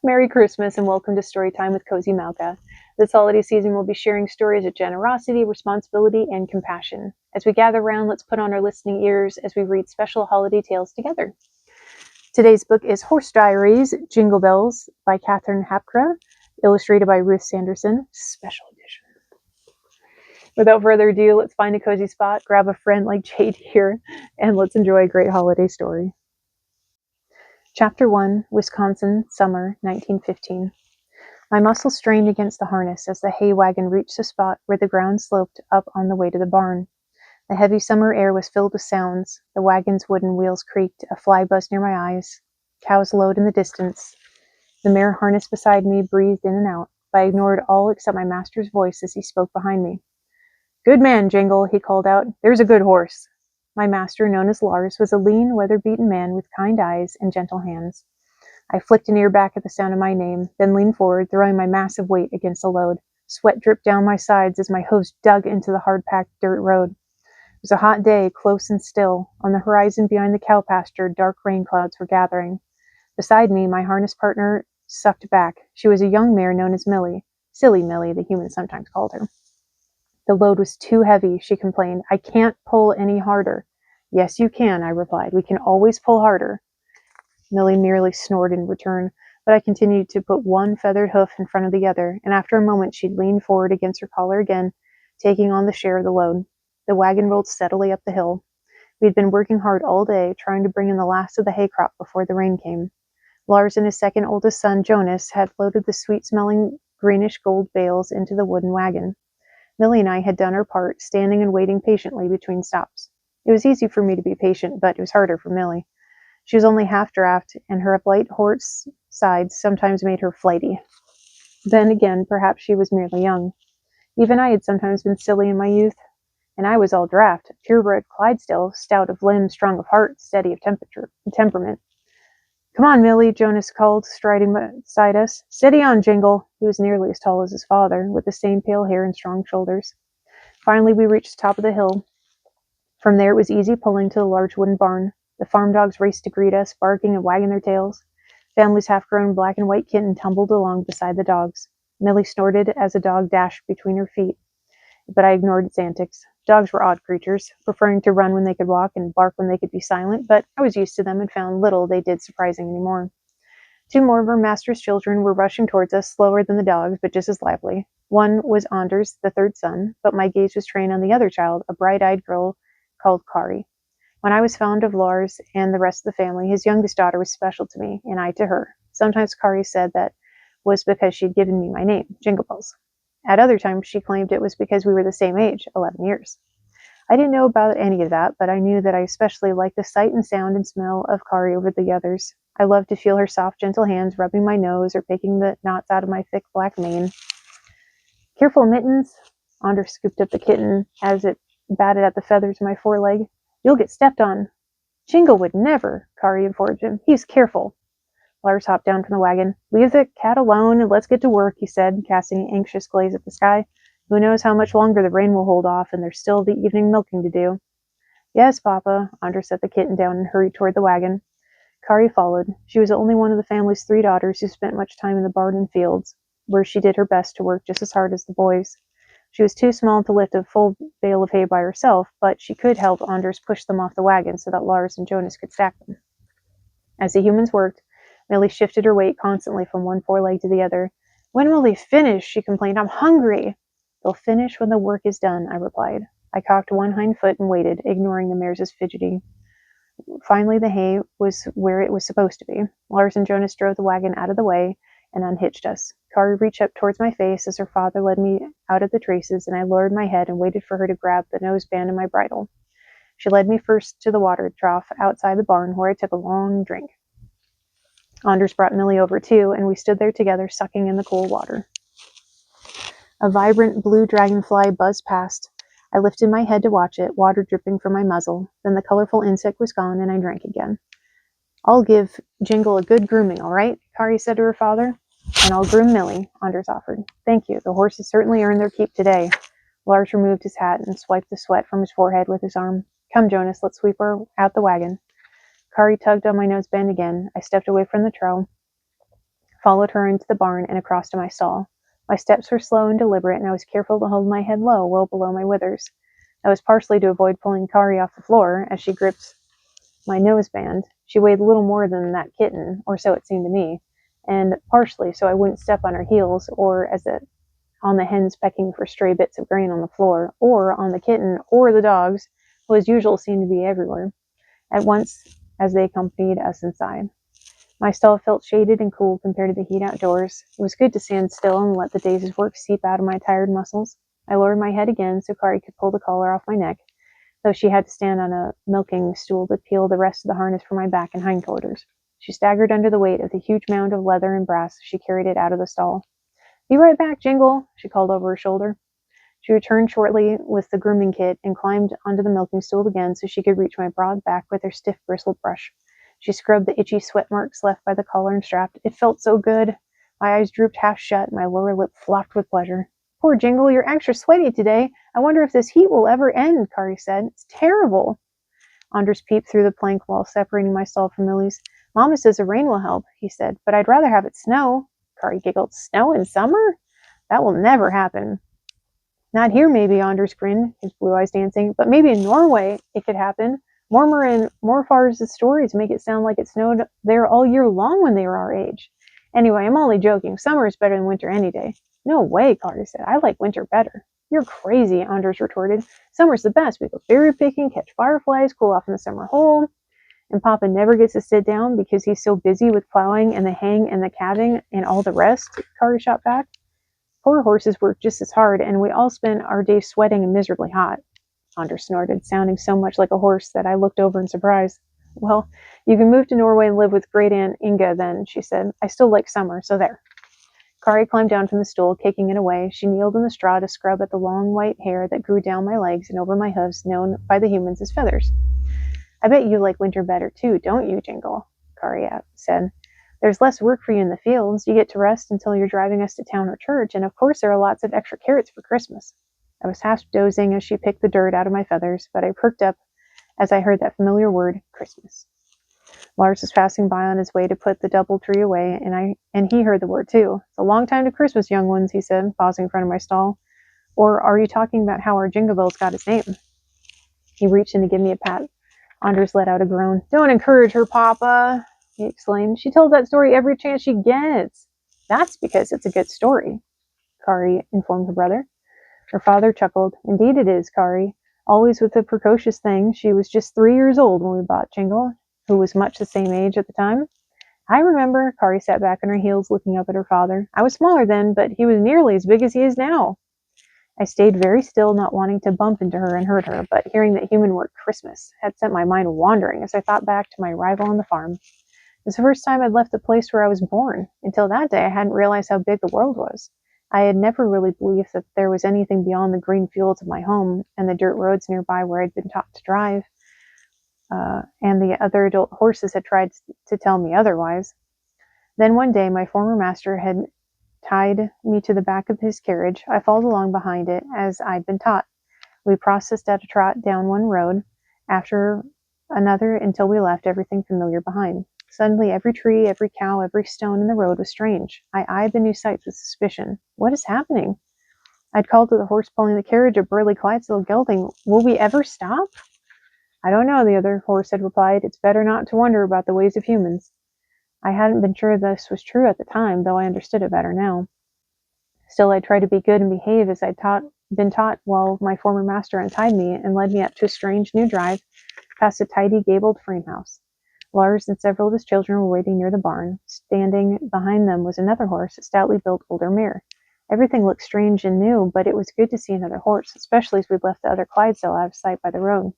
Merry Christmas and welcome to Storytime with Cozy Mauka. This holiday season, we'll be sharing stories of generosity, responsibility, and compassion. As we gather around, let's put on our listening ears as we read special holiday tales together. Today's book is Horse Diaries Jingle Bells by Katherine Hapkra, illustrated by Ruth Sanderson, special edition. Without further ado, let's find a cozy spot, grab a friend like Jade here, and let's enjoy a great holiday story. Chapter 1, Wisconsin, Summer, 1915. My muscles strained against the harness as the hay wagon reached the spot where the ground sloped up on the way to the barn. The heavy summer air was filled with sounds. The wagon's wooden wheels creaked, a fly buzzed near my eyes. Cows lowed in the distance. The mare harnessed beside me breathed in and out, but I ignored all except my master's voice as he spoke behind me. "Good man, Jingle," he called out. "There's a good horse." My master, known as Lars, was a lean, weather-beaten man with kind eyes and gentle hands. I flicked an ear back at the sound of my name, then leaned forward, throwing my massive weight against the load. Sweat dripped down my sides as my hooves dug into the hard-packed dirt road. It was a hot day, close and still. On the horizon behind the cow pasture, dark rain clouds were gathering. Beside me, my harness partner sucked back. She was a young mare known as Millie. Silly Millie, the humans sometimes called her. The load was too heavy, she complained. "I can't pull any harder." "Yes, you can," I replied. "We can always pull harder." Millie merely snored in return, but I continued to put one feathered hoof in front of the other, and after a moment she leaned forward against her collar again, taking on the share of the load. The wagon rolled steadily up the hill. We had been working hard all day, trying to bring in the last of the hay crop before the rain came. Lars and his second oldest son, Jonas, had loaded the sweet-smelling greenish-gold bales into the wooden wagon. Millie and I had done our part, standing and waiting patiently between stops. It was easy for me to be patient, but it was harder for Millie. She was only half-draft, and her light horse sides sometimes made her flighty. Then again, perhaps she was merely young. Even I had sometimes been silly in my youth, and I was all draft, purebred Clydesdale, stout of limb, strong of heart, steady of temperament. "Come on, Millie," Jonas called, striding beside us. "Steady on, Jingle." He was nearly as tall as his father, with the same pale hair and strong shoulders. Finally, we reached the top of the hill. From there, it was easy pulling to the large wooden barn. The farm dogs raced to greet us, barking and wagging their tails. Family's half-grown black and white kitten tumbled along beside the dogs. Millie snorted as a dog dashed between her feet, but I ignored its antics. Dogs were odd creatures, preferring to run when they could walk and bark when they could be silent, but I was used to them and found little they did surprising anymore. Two more of our master's children were rushing towards us, slower than the dogs, but just as lively. One was Anders, the third son, but my gaze was trained on the other child, a bright-eyed girl called Kari. When I was fond of Lars and the rest of the family, his youngest daughter was special to me, and I to her. Sometimes Kari said that was because she'd given me my name, Jingle Bells. At other times, she claimed it was because we were the same age, 11 years. I didn't know about any of that, but I knew that I especially liked the sight and sound and smell of Kari over the others. I loved to feel her soft, gentle hands rubbing my nose or picking the knots out of my thick black mane. "Careful, Mittens." Anders scooped up the kitten as it batted at the feathers of my foreleg. "You'll get stepped on." "Jingle would never," Kari informed him. "He's careful." Lars hopped down from the wagon. "Leave the cat alone and let's get to work," he said, casting an anxious gaze at the sky. "Who knows how much longer the rain will hold off, and there's still the evening milking to do." "Yes, Papa." Anders set the kitten down and hurried toward the wagon. Kari followed. She was the only one of the family's three daughters who spent much time in the barn and fields, where she did her best to work just as hard as the boys. She was too small to lift a full bale of hay by herself, but she could help Anders push them off the wagon so that Lars and Jonas could stack them. As the humans worked, Millie shifted her weight constantly from one foreleg to the other. "When will they finish?" she complained. "I'm hungry." "They'll finish when the work is done," I replied. I cocked one hind foot and waited, ignoring the mare's fidgety. Finally, the hay was where it was supposed to be. Lars and Jonas drove the wagon out of the way and unhitched us. Kari reached up towards my face as her father led me out of the traces, and I lowered my head and waited for her to grab the noseband of my bridle. She led me first to the water trough outside the barn, where I took a long drink. Anders brought Millie over too, and we stood there together, sucking in the cool water. A vibrant blue dragonfly buzzed past. I lifted my head to watch it, water dripping from my muzzle. Then the colorful insect was gone, and I drank again. "I'll give Jingle a good grooming, all right?" Kari said to her father. "And I'll groom Millie," Anders offered. "Thank you. The horses certainly earned their keep today." Lars removed his hat and swiped the sweat from his forehead with his arm. "Come, Jonas, let's sweep her out the wagon." Kari tugged on my noseband again. I stepped away from the trail. followed her into the barn and across to my stall. My steps were slow and deliberate, and I was careful to hold my head low, well below my withers. That was partially to avoid pulling Kari off the floor as she gripped my noseband. She weighed little more than that kitten, or so it seemed to me, and partially so I wouldn't step on her heels, or on the hens pecking for stray bits of grain on the floor, or on the kitten or the dogs, who as usual seemed to be everywhere, at once as they accompanied us inside. My stall felt shaded and cool compared to the heat outdoors. It was good to stand still and let the day's work seep out of my tired muscles. I lowered my head again so Kari could pull the collar off my neck, though she had to stand on a milking stool to peel the rest of the harness from my back and hindquarters. She staggered under the weight of the huge mound of leather and brass as she carried it out of the stall. "Be right back, Jingle," she called over her shoulder. She returned shortly with the grooming kit and climbed onto the milking stool again so she could reach my broad back with her stiff bristled brush. She scrubbed the itchy sweat marks left by the collar and strap. It felt so good. My eyes drooped half shut, my lower lip flopped with pleasure. "Poor Jingle, you're extra sweaty today. I wonder if this heat will ever end," Kari said. "It's terrible." Anders peeped through the plank wall separating my stall from Millie's. "Mama says the rain will help," he said, "but I'd rather have it snow." Kari giggled. "Snow in summer? That will never happen." "Not here, maybe," Anders grinned, his blue eyes dancing, "but maybe in Norway it could happen. Mormor and Morfar's stories make it sound like it snowed there all year long when they were our age. Anyway, I'm only joking. Summer is better than winter any day." "No way," Kari said. "I like winter better." "You're crazy," Anders retorted. "Summer's the best. We go berry picking, catch fireflies, cool off in the summer hole. And Papa never gets to sit down because he's so busy with plowing and the haying and the calving and all the rest," Kari shot back. "Poor horses work just as hard, and we all spend our days sweating and miserably hot," Anders snorted, sounding so much like a horse that I looked over in surprise. "Well, you can move to Norway and live with Great Aunt Inga then," she said. "I still like summer, so there." Kari climbed down from the stool, kicking it away. She kneeled in the straw to scrub at the long white hair that grew down my legs and over my hooves, known by the humans as feathers. "I bet you like winter better too, don't you, Jingle?" Kari said. "There's less work for you in the fields. You get to rest until you're driving us to town or church, and of course there are lots of extra carrots for Christmas." I was half dozing as she picked the dirt out of my feathers, but I perked up as I heard that familiar word, Christmas. Lars was passing by on his way to put the double tree away, and he heard the word too. "It's a long time to Christmas, young ones," he said, pausing in front of my stall. "Or are you talking about how our Jingle Bells got its name?" He reached in to give me a pat. Anders let out a groan. "Don't encourage her, Papa," he exclaimed. "She tells that story every chance she gets." "That's because it's a good story," Kari informed her brother. Her father chuckled. "Indeed it is, Kari. Always with the precocious thing. She was just 3 years old when we bought Jingle, who was much the same age at the time." "I remember." Kari sat back on her heels, looking up at her father. "I was smaller then, but he was nearly as big as he is now." I stayed very still, not wanting to bump into her and hurt her, but hearing that human word Christmas had sent my mind wandering as I thought back to my arrival on the farm. It was the first time I'd left the place where I was born. Until that day, I hadn't realized how big the world was. I had never really believed that there was anything beyond the green fields of my home and the dirt roads nearby where I'd been taught to drive, and the other adult horses had tried to tell me otherwise. Then one day, my former master had tied me to the back of his carriage. I followed along behind it as I'd been taught. We processed at a trot down one road after another until we left everything familiar behind. Suddenly, every tree, every cow, every stone in the road was strange. I eyed the new sights with suspicion. "What is happening?" I'd called to the horse pulling the carriage, a burly Clydesdale gelding. "Will we ever stop?" "I don't know," the other horse had replied. "It's better not to wonder about the ways of humans." I hadn't been sure this was true at the time, though I understood it better now. Still, I tried to be good and behave as I'd been taught while my former master untied me and led me up to a strange new drive past a tidy gabled frame house. Lars and several of his children were waiting near the barn. Standing behind them was another horse, a stoutly built older mare. Everything looked strange and new, but it was good to see another horse, especially as we'd left the other Clydesdale out of sight by the road.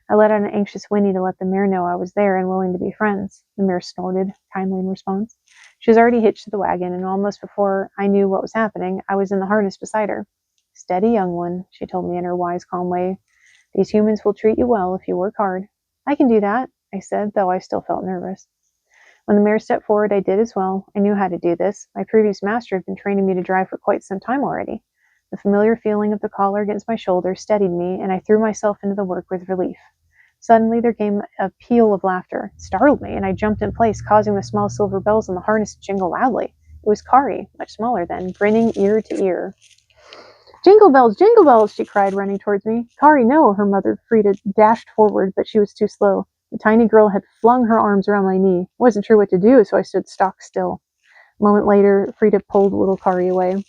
I let out an anxious whinny to let the mare know I was there and willing to be friends. The mare snorted kindly in response. She was already hitched to the wagon, and almost before I knew what was happening, I was in the harness beside her. "Steady, young one," she told me in her wise, calm way. "These humans will treat you well if you work hard." "I can do that," I said, though I still felt nervous. When the mare stepped forward, I did as well. I knew how to do this. My previous master had been training me to drive for quite some time already. The familiar feeling of the collar against my shoulder steadied me, and I threw myself into the work with relief. Suddenly there came a peal of laughter. It startled me, and I jumped in place, causing the small silver bells on the harness to jingle loudly. It was Kari, much smaller then, grinning ear to ear. Jingle bells, she cried, running towards me. Kari, no, her mother, Frida, dashed forward, but she was too slow. The tiny girl had flung her arms around my knee. I wasn't sure what to do, so I stood stock still. A moment later, Frida pulled little Kari away.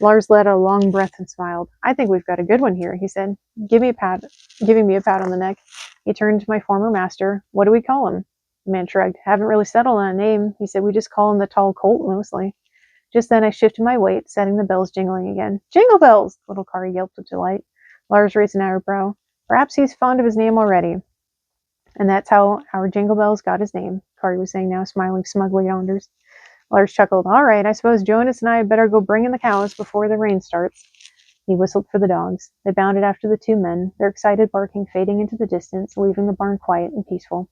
Lars let out a long breath and smiled. I think we've got a good one here, he said, giving me a pat on the neck. He turned to my former master. What do we call him? The man shrugged. Haven't really settled on a name. He said we just call him the tall colt mostly. Just then I shifted my weight, setting the bells jingling again. Jingle bells! Little Kari yelped with delight. Lars raised an eyebrow. Perhaps he's fond of his name already. And that's how our Jingle Bells got his name, Kari was saying now, smiling smugly at Anders. Lars chuckled. All right, I suppose Jonas and I had better go bring in the cows before the rain starts. He whistled for the dogs. They bounded after the two men, their excited barking fading into the distance, leaving the barn quiet and peaceful.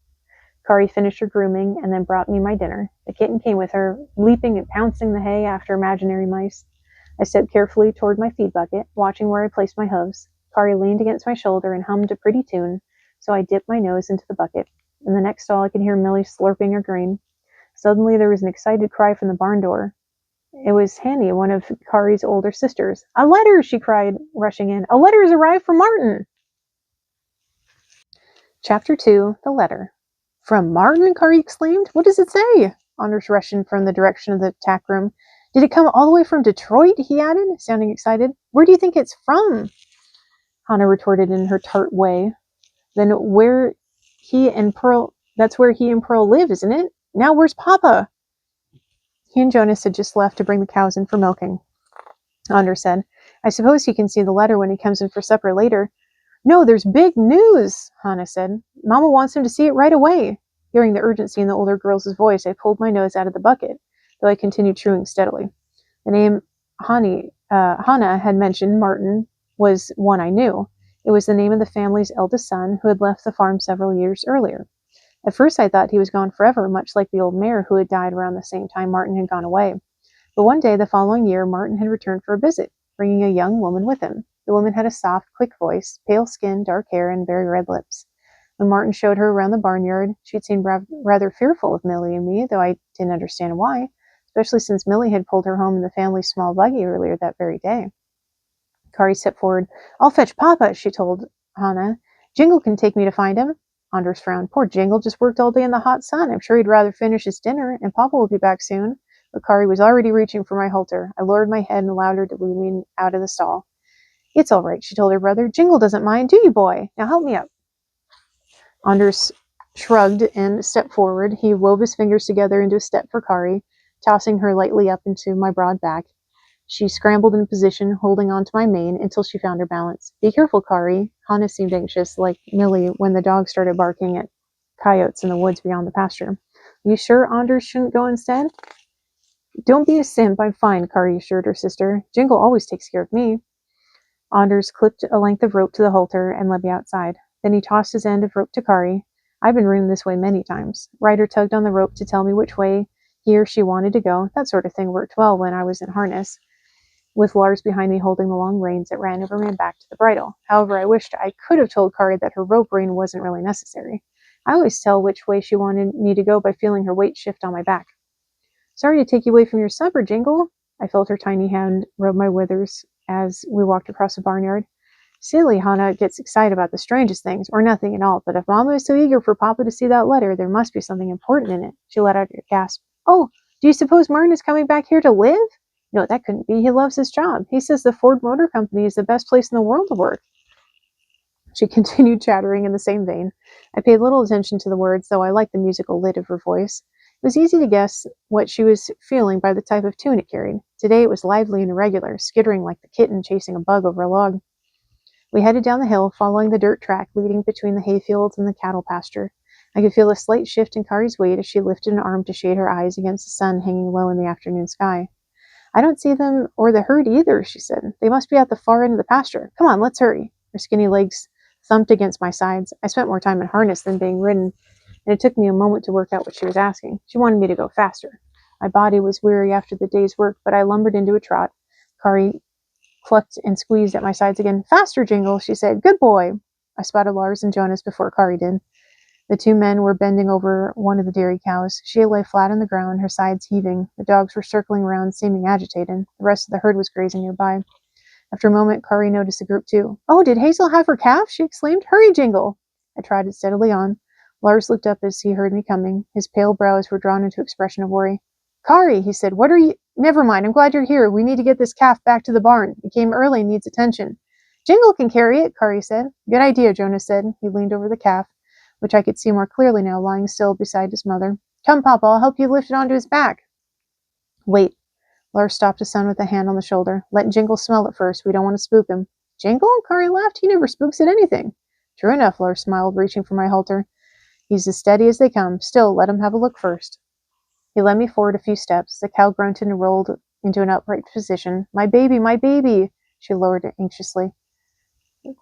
Kari finished her grooming and then brought me my dinner. The kitten came with her, leaping and pouncing the hay after imaginary mice. I stepped carefully toward my feed bucket, watching where I placed my hooves. Kari leaned against my shoulder and hummed a pretty tune, so I dipped my nose into the bucket. In the next stall, I could hear Millie slurping her grain. Suddenly, there was an excited cry from the barn door. It was Hanny, one of Kari's older sisters. A letter, she cried, rushing in. A letter has arrived from Martin. Chapter 2, The Letter. From Martin? Kari exclaimed. What does it say? Anders rushed in from the direction of the tack room. Did it come all the way from Detroit? He added, sounding excited. Where do you think it's from? Hannah retorted in her tart way. Then that's where he and Pearl live, isn't it? Now where's Papa? He and Jonas had just left to bring the cows in for milking. Anders said, I suppose he can see the letter when he comes in for supper later. No, there's big news, Hannah said. Mama wants him to see it right away. Hearing the urgency in the older girl's voice, I pulled my nose out of the bucket, though I continued chewing steadily. The name Hannah had mentioned, Martin, was one I knew. It was the name of the family's eldest son, who had left the farm several years earlier. At first I thought he was gone forever, much like the old mare who had died around the same time Martin had gone away. But one day the following year, Martin had returned for a visit, bringing a young woman with him. The woman had a soft, quick voice, pale skin, dark hair, and very red lips. When Martin showed her around the barnyard, she'd seemed rather fearful of Millie and me, though I didn't understand why, especially since Millie had pulled her home in the family's small buggy earlier that very day. Kari stepped forward. I'll fetch Papa, she told Hannah. Jingle can take me to find him. Anders frowned. Poor Jingle just worked all day in the hot sun. I'm sure he'd rather finish his dinner, and Papa will be back soon. But Kari was already reaching for my halter. I lowered my head and allowed her to lead me out of the stall. It's all right, she told her brother. Jingle doesn't mind, do you, boy? Now help me up. Anders shrugged and stepped forward. He wove his fingers together into a step for Kari, tossing her lightly up into my broad back. She scrambled in position, holding on to my mane until she found her balance. Be careful, Kari. Hannah seemed anxious, like Millie when the dog started barking at coyotes in the woods beyond the pasture. You sure Anders shouldn't go instead? Don't be a simp, I'm fine, Kari assured her sister. Jingle always takes care of me. Anders clipped a length of rope to the halter and led me outside. Then he tossed his end of rope to Kari. I've been ridden this way many times. Ryder tugged on the rope to tell me which way he or she wanted to go. That sort of thing worked well when I was in harness, with Lars behind me holding the long reins that ran over my back to the bridle. However, I wished I could have told Kari that her rope rein wasn't really necessary. I always tell which way she wanted me to go by feeling her weight shift on my back. Sorry to take you away from your supper, Jingle. I felt her tiny hand rub my withers as we walked across the barnyard. Silly, Hannah gets excited about the strangest things, or nothing at all, but if Mama is so eager for Papa to see that letter, there must be something important in it. She let out a gasp. Oh, do you suppose Martin is coming back here to live? No, that couldn't be. He loves his job. He says the Ford Motor Company is the best place in the world to work. She continued chattering in the same vein. I paid little attention to the words, though I liked the musical lilt of her voice. It was easy to guess what she was feeling by the type of tune it carried. Today it was lively and irregular, skittering like the kitten chasing a bug over a log. We headed down the hill, following the dirt track leading between the hayfields and the cattle pasture. I could feel a slight shift in Kari's weight as she lifted an arm to shade her eyes against the sun hanging low in the afternoon sky. I don't see them or the herd either, she said. They must be at the far end of the pasture. Come on, let's hurry. Her skinny legs thumped against my sides. I spent more time in harness than being ridden, and it took me a moment to work out what she was asking. She wanted me to go faster. My body was weary after the day's work, but I lumbered into a trot. Kari clucked and squeezed at my sides again. Faster, Jingle, she said. Good boy. I spotted Lars and Jonas before Kari did. The two men were bending over one of the dairy cows. She lay flat on the ground, her sides heaving. The dogs were circling around, seeming agitated. The rest of the herd was grazing nearby. After a moment, Kari noticed the group too. "Oh, did Hazel have her calf?" she exclaimed. "Hurry, Jingle!" I trotted steadily on. Lars looked up as he heard me coming. His pale brows were drawn into an expression of worry. "Kari," he said, "what are you—" "Never mind, I'm glad you're here. We need to get this calf back to the barn. It came early and needs attention." "Jingle can carry it," Kari said. "Good idea," Jonas said. He leaned over the calf, which I could see more clearly now, lying still beside his mother. "Come, Papa, I'll help you lift it onto his back." "Wait." Lars stopped his son with a hand on the shoulder. "Let Jingle smell it first. We don't want to spook him." "Jingle?" Kari laughed. "He never spooks at anything." "True enough," Lars smiled, reaching for my halter. "He's as steady as they come. Still, let him have a look first." He led me forward a few steps. The cow grunted and rolled into an upright position. My baby," she lowered it anxiously.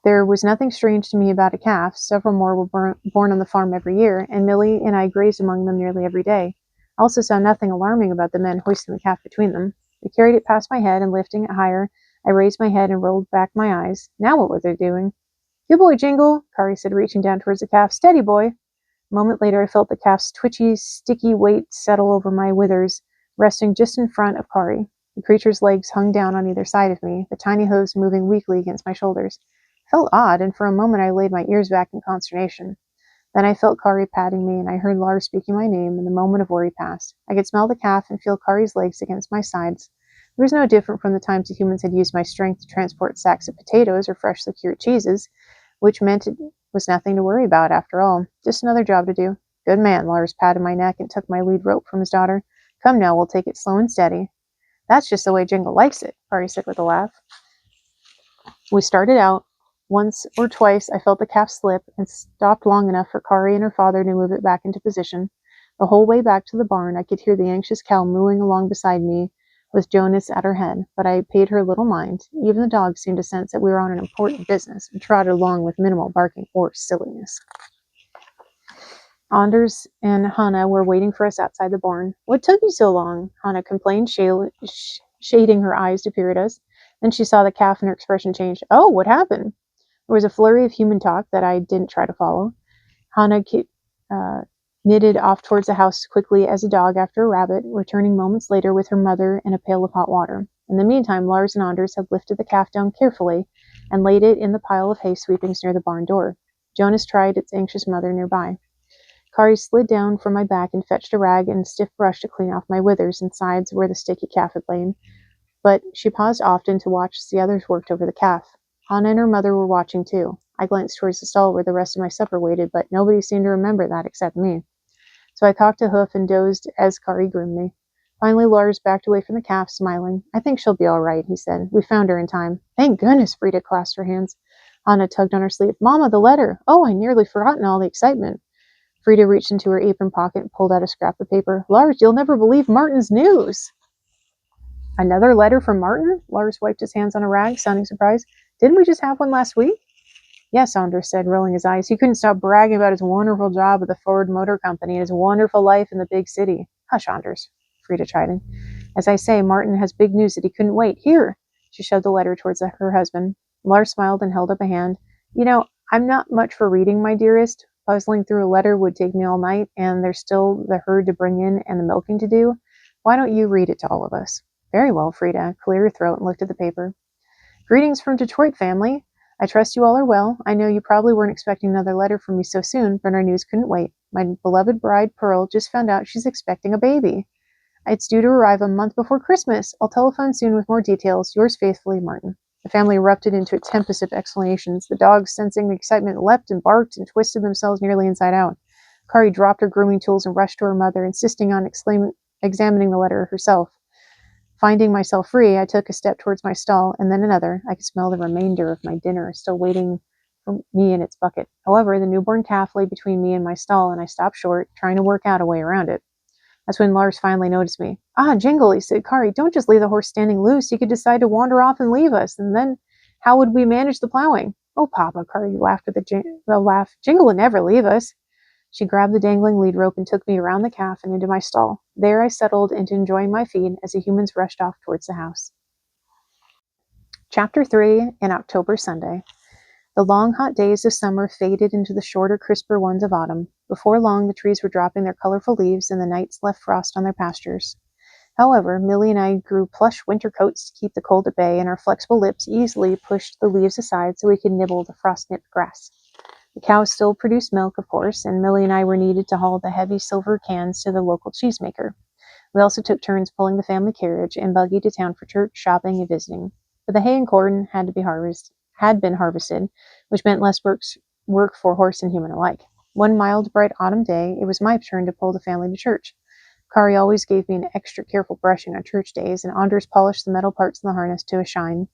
There was nothing strange to me about a calf. Several more were born on the farm every year, and Millie and I grazed among them nearly every day. I also saw nothing alarming about the men hoisting the calf between them. They carried it past my head, and lifting it higher, I raised my head and rolled back my eyes. Now what were they doing? "Good boy, Jingle," Kari said, reaching down towards the calf. "Steady, boy." A moment later, I felt the calf's twitchy, sticky weight settle over my withers, resting just in front of Kari. The creature's legs hung down on either side of me, the tiny hooves moving weakly against my shoulders. It felt odd, and for a moment I laid my ears back in consternation. Then I felt Kari patting me, and I heard Lars speaking my name, and the moment of worry passed. I could smell the calf and feel Kari's legs against my sides. It was no different from the times the humans had used my strength to transport sacks of potatoes or freshly cured cheeses, which meant it was nothing to worry about after all. Just another job to do. "Good man," Lars patted my neck and took my lead rope from his daughter. "Come now, we'll take it slow and steady." "That's just the way Jingle likes it," Kari said with a laugh. We started out. Once or twice I felt the calf slip and stopped long enough for Kari and her father to move it back into position. The whole way back to the barn I could hear the anxious cow mooing along beside me with Jonas at her head, but I paid her little mind. Even the dogs seemed to sense that we were on an important business and trotted along with minimal barking or silliness. Anders and Hannah were waiting for us outside the barn. "What took you so long?" Hannah complained, shading her eyes to peer at us. Then she saw the calf and her expression changed. "Oh, what happened?" There was a flurry of human talk that I didn't try to follow. Hannah knitted off towards the house quickly as a dog after a rabbit, returning moments later with her mother and a pail of hot water. In the meantime, Lars and Anders had lifted the calf down carefully and laid it in the pile of hay sweepings near the barn door. Jonas tried its anxious mother nearby. Kari slid down from my back and fetched a rag and a stiff brush to clean off my withers and sides where the sticky calf had lain, but she paused often to watch as the others worked over the calf. Hannah and her mother were watching too. I glanced towards the stall where the rest of my supper waited, but nobody seemed to remember that except me. So I cocked a hoof and dozed as Kari groomed me. Finally, Lars backed away from the calf, smiling. "I think she'll be all right," he said. "We found her in time." "Thank goodness," Frida clasped her hands. Hannah tugged on her sleeve. "Mama, the letter! Oh, I nearly forgot in all the excitement." Frida reached into her apron pocket and pulled out a scrap of paper. "Lars, you'll never believe Martin's news." "Another letter from Martin?" Lars wiped his hands on a rag, sounding surprised. "Didn't we just have one last week?" "Yes," Anders said, rolling his eyes. "He couldn't stop bragging about his wonderful job at the Ford Motor Company and his wonderful life in the big city." "Hush, Anders," Frida chided. "As I say, Martin has big news that he couldn't wait. Here!" She shoved the letter towards her husband. Lars smiled and held up a hand. "You know, I'm not much for reading, my dearest. Puzzling through a letter would take me all night, and there's still the herd to bring in and the milking to do. Why don't you read it to all of us?" "Very well," Frida cleared her throat and looked at the paper. "Greetings from Detroit, family. I trust you all are well. I know you probably weren't expecting another letter from me so soon, but our news couldn't wait. My beloved bride, Pearl, just found out she's expecting a baby. It's due to arrive a month before Christmas. I'll telephone soon with more details. Yours faithfully, Martin." The family erupted into a tempest of explanations. The dogs, sensing the excitement, leapt and barked and twisted themselves nearly inside out. Kari dropped her grooming tools and rushed to her mother, insisting on examining the letter herself. Finding myself free, I took a step towards my stall, and then another. I could smell the remainder of my dinner still waiting for me in its bucket. However, the newborn calf lay between me and my stall, and I stopped short, trying to work out a way around it. That's when Lars finally noticed me. "Ah, Jingle," he said. "Kari, don't just leave the horse standing loose. He could decide to wander off and leave us, and then how would we manage the plowing?" "Oh, Papa," Kari laughed with a laugh. "Jingle would never leave us." She grabbed the dangling lead rope and took me around the calf and into my stall. There I settled into enjoying my feed as the humans rushed off towards the house. Chapter 3, an October Sunday. The long, hot days of summer faded into the shorter, crisper ones of autumn. Before long, the trees were dropping their colorful leaves, and the nights left frost on their pastures. However, Millie and I grew plush winter coats to keep the cold at bay, and our flexible lips easily pushed the leaves aside so we could nibble the frost-nipped grass. The cows still produced milk, of course, and Millie and I were needed to haul the heavy silver cans to the local cheesemaker. We also took turns pulling the family carriage and buggy to town for church, shopping, and visiting. But the hay and corn had been harvested, which meant less work for horse and human alike. One mild, bright autumn day, it was my turn to pull the family to church. Kari always gave me an extra careful brushing on church days, and Anders polished the metal parts of the harness to a shine.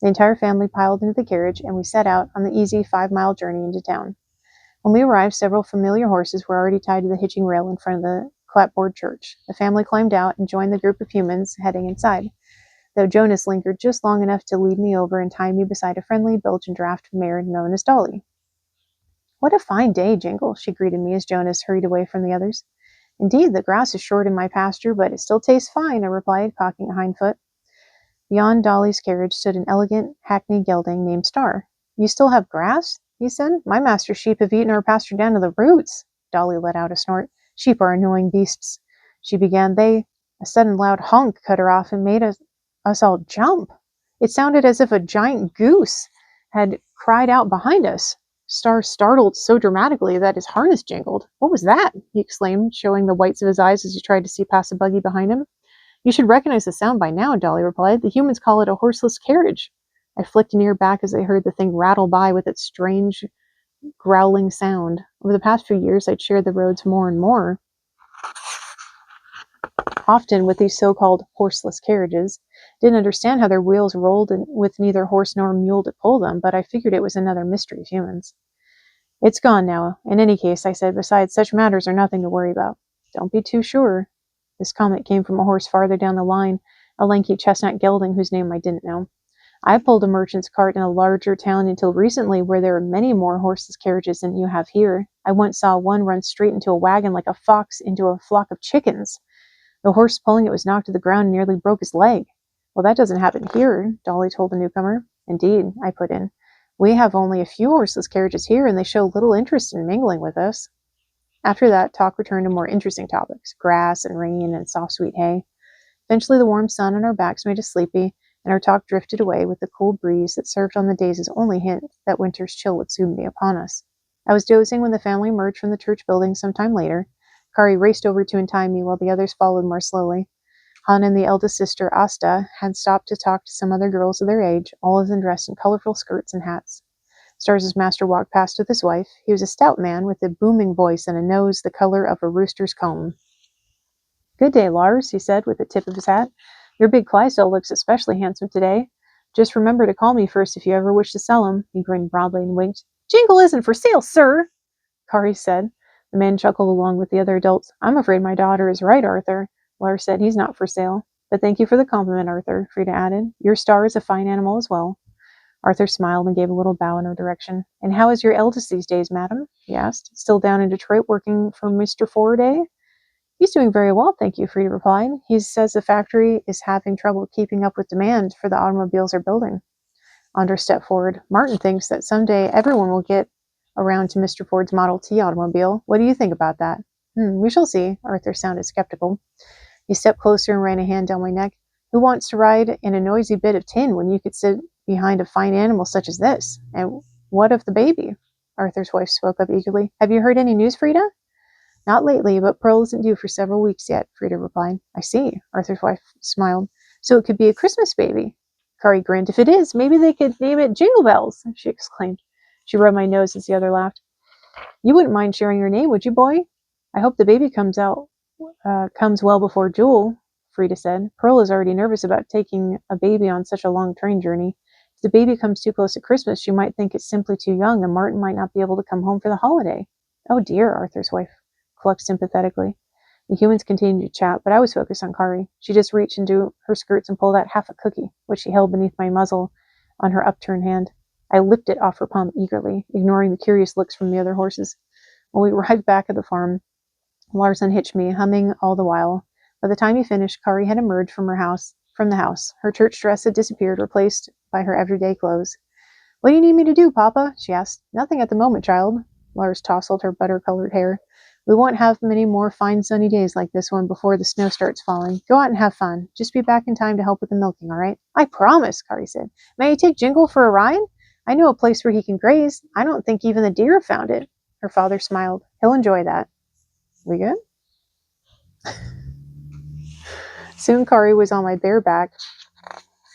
The entire family piled into the carriage, and we set out on the easy 5-mile journey into town. When we arrived, several familiar horses were already tied to the hitching rail in front of the clapboard church. The family climbed out and joined the group of humans heading inside, though Jonas lingered just long enough to lead me over and tie me beside a friendly Belgian draft mare known as Dolly. "What a fine day, Jingle," she greeted me as Jonas hurried away from the others. "Indeed, the grass is short in my pasture, but it still tastes fine," I replied, cocking a hind foot. Beyond Dolly's carriage stood an elegant hackney gelding named Star. "You still have grass?" he said. "My master's sheep have eaten our pasture down to the roots." Dolly let out a snort. "Sheep are annoying beasts," she began. A sudden loud honk cut her off and made us all jump. It sounded as if a giant goose had cried out behind us. Star startled so dramatically that his harness jingled. "What was that?" he exclaimed, showing the whites of his eyes as he tried to see past a buggy behind him. "You should recognize the sound by now," Dolly replied. "The humans call it a horseless carriage." I flicked an ear back as I heard the thing rattle by with its strange, growling sound. Over the past few years, I'd shared the roads more and more, often with these so-called horseless carriages. Didn't understand how their wheels rolled with neither horse nor mule to pull them, but I figured it was another mystery of humans. "It's gone now. In any case," I said, "besides, such matters are nothing to worry about." "Don't be too sure." This comment came from a horse farther down the line, a lanky chestnut gelding whose name I didn't know. "I pulled a merchant's cart in a larger town until recently, where there are many more horseless carriages than you have here. I once saw one run straight into a wagon like a fox into a flock of chickens. The horse pulling it was knocked to the ground and nearly broke his leg." "Well, that doesn't happen here," Dolly told the newcomer. "Indeed," I put in. "We have only a few horseless carriages here, and they show little interest in mingling with us." After that, talk returned to more interesting topics: grass and rain and soft sweet hay. Eventually, the warm sun on our backs made us sleepy, and our talk drifted away with the cool breeze that served on the days as only hint that winter's chill would soon be upon us. I was dozing when the family emerged from the church building some time later. Kari raced over to untie me while the others followed more slowly. Han and the eldest sister, Asta, had stopped to talk to some other girls of their age, all of them dressed in colorful skirts and hats. Stars' master walked past with his wife. He was a stout man with a booming voice and a nose the color of a rooster's comb. "Good day, Lars," he said with the tip of his hat. "Your big Clydesdale looks especially handsome today. Just remember to call me first if you ever wish to sell him." He grinned broadly and winked. "Jingle isn't for sale, sir," Kari said. The man chuckled along with the other adults. "I'm afraid my daughter is right, Arthur." Lars said, "He's not for sale." "But thank you for the compliment, Arthur," Frida added. "Your Star is a fine animal as well." Arthur smiled and gave a little bow in her direction. "And how is your eldest these days, madam?" he asked. "Still down in Detroit working for Mr. Ford, eh?" "He's doing very well, thank you," Frida replied. "He says the factory is having trouble keeping up with demand for the automobiles they're building." Andres stepped forward. "Martin thinks that someday everyone will get around to Mr. Ford's Model T automobile. What do you think about that?" We shall see." Arthur sounded skeptical. He stepped closer and ran a hand down my neck. "Who wants to ride in a noisy bit of tin when you could sit behind a fine animal such as this? And what of the baby?" Arthur's wife spoke up eagerly. "Have you heard any news, Frida?" "Not lately, but Pearl isn't due for several weeks yet," Frida replied. "I see." Arthur's wife smiled. "So it could be a Christmas baby." Kari grinned. "If it is, maybe they could name it Jingle Bells," she exclaimed. She rubbed my nose as the other laughed. "You wouldn't mind sharing your name, would you, boy?" "I hope the baby comes well before Jewel," Frida said. "Pearl is already nervous about taking a baby on such a long train journey. If the baby comes too close to Christmas, she might think it's simply too young, and Martin might not be able to come home for the holiday." "Oh dear," Arthur's wife clucked sympathetically. The humans continued to chat, but I was focused on Kari. She just reached into her skirts and pulled out half a cookie, which she held beneath my muzzle on her upturned hand. I licked it off her palm eagerly, ignoring the curious looks from the other horses. When we arrived back at the farm, Lars unhitched me, humming all the while. By the time he finished, Kari had emerged from the house. Her church dress had disappeared, replaced by her everyday clothes. "What do you need me to do, Papa?" she asked. "Nothing at the moment, child." Lars tousled her butter-colored hair. We won't have many more fine sunny days like this one before the snow starts falling. Go out and have fun. Just be back in time to help with the milking, all right? I promise, Kari said. May I take Jingle for a ride? I know a place where he can graze. I don't think even the deer have found it. Her father smiled. He'll enjoy that. We good? Soon Kari was on my bare back,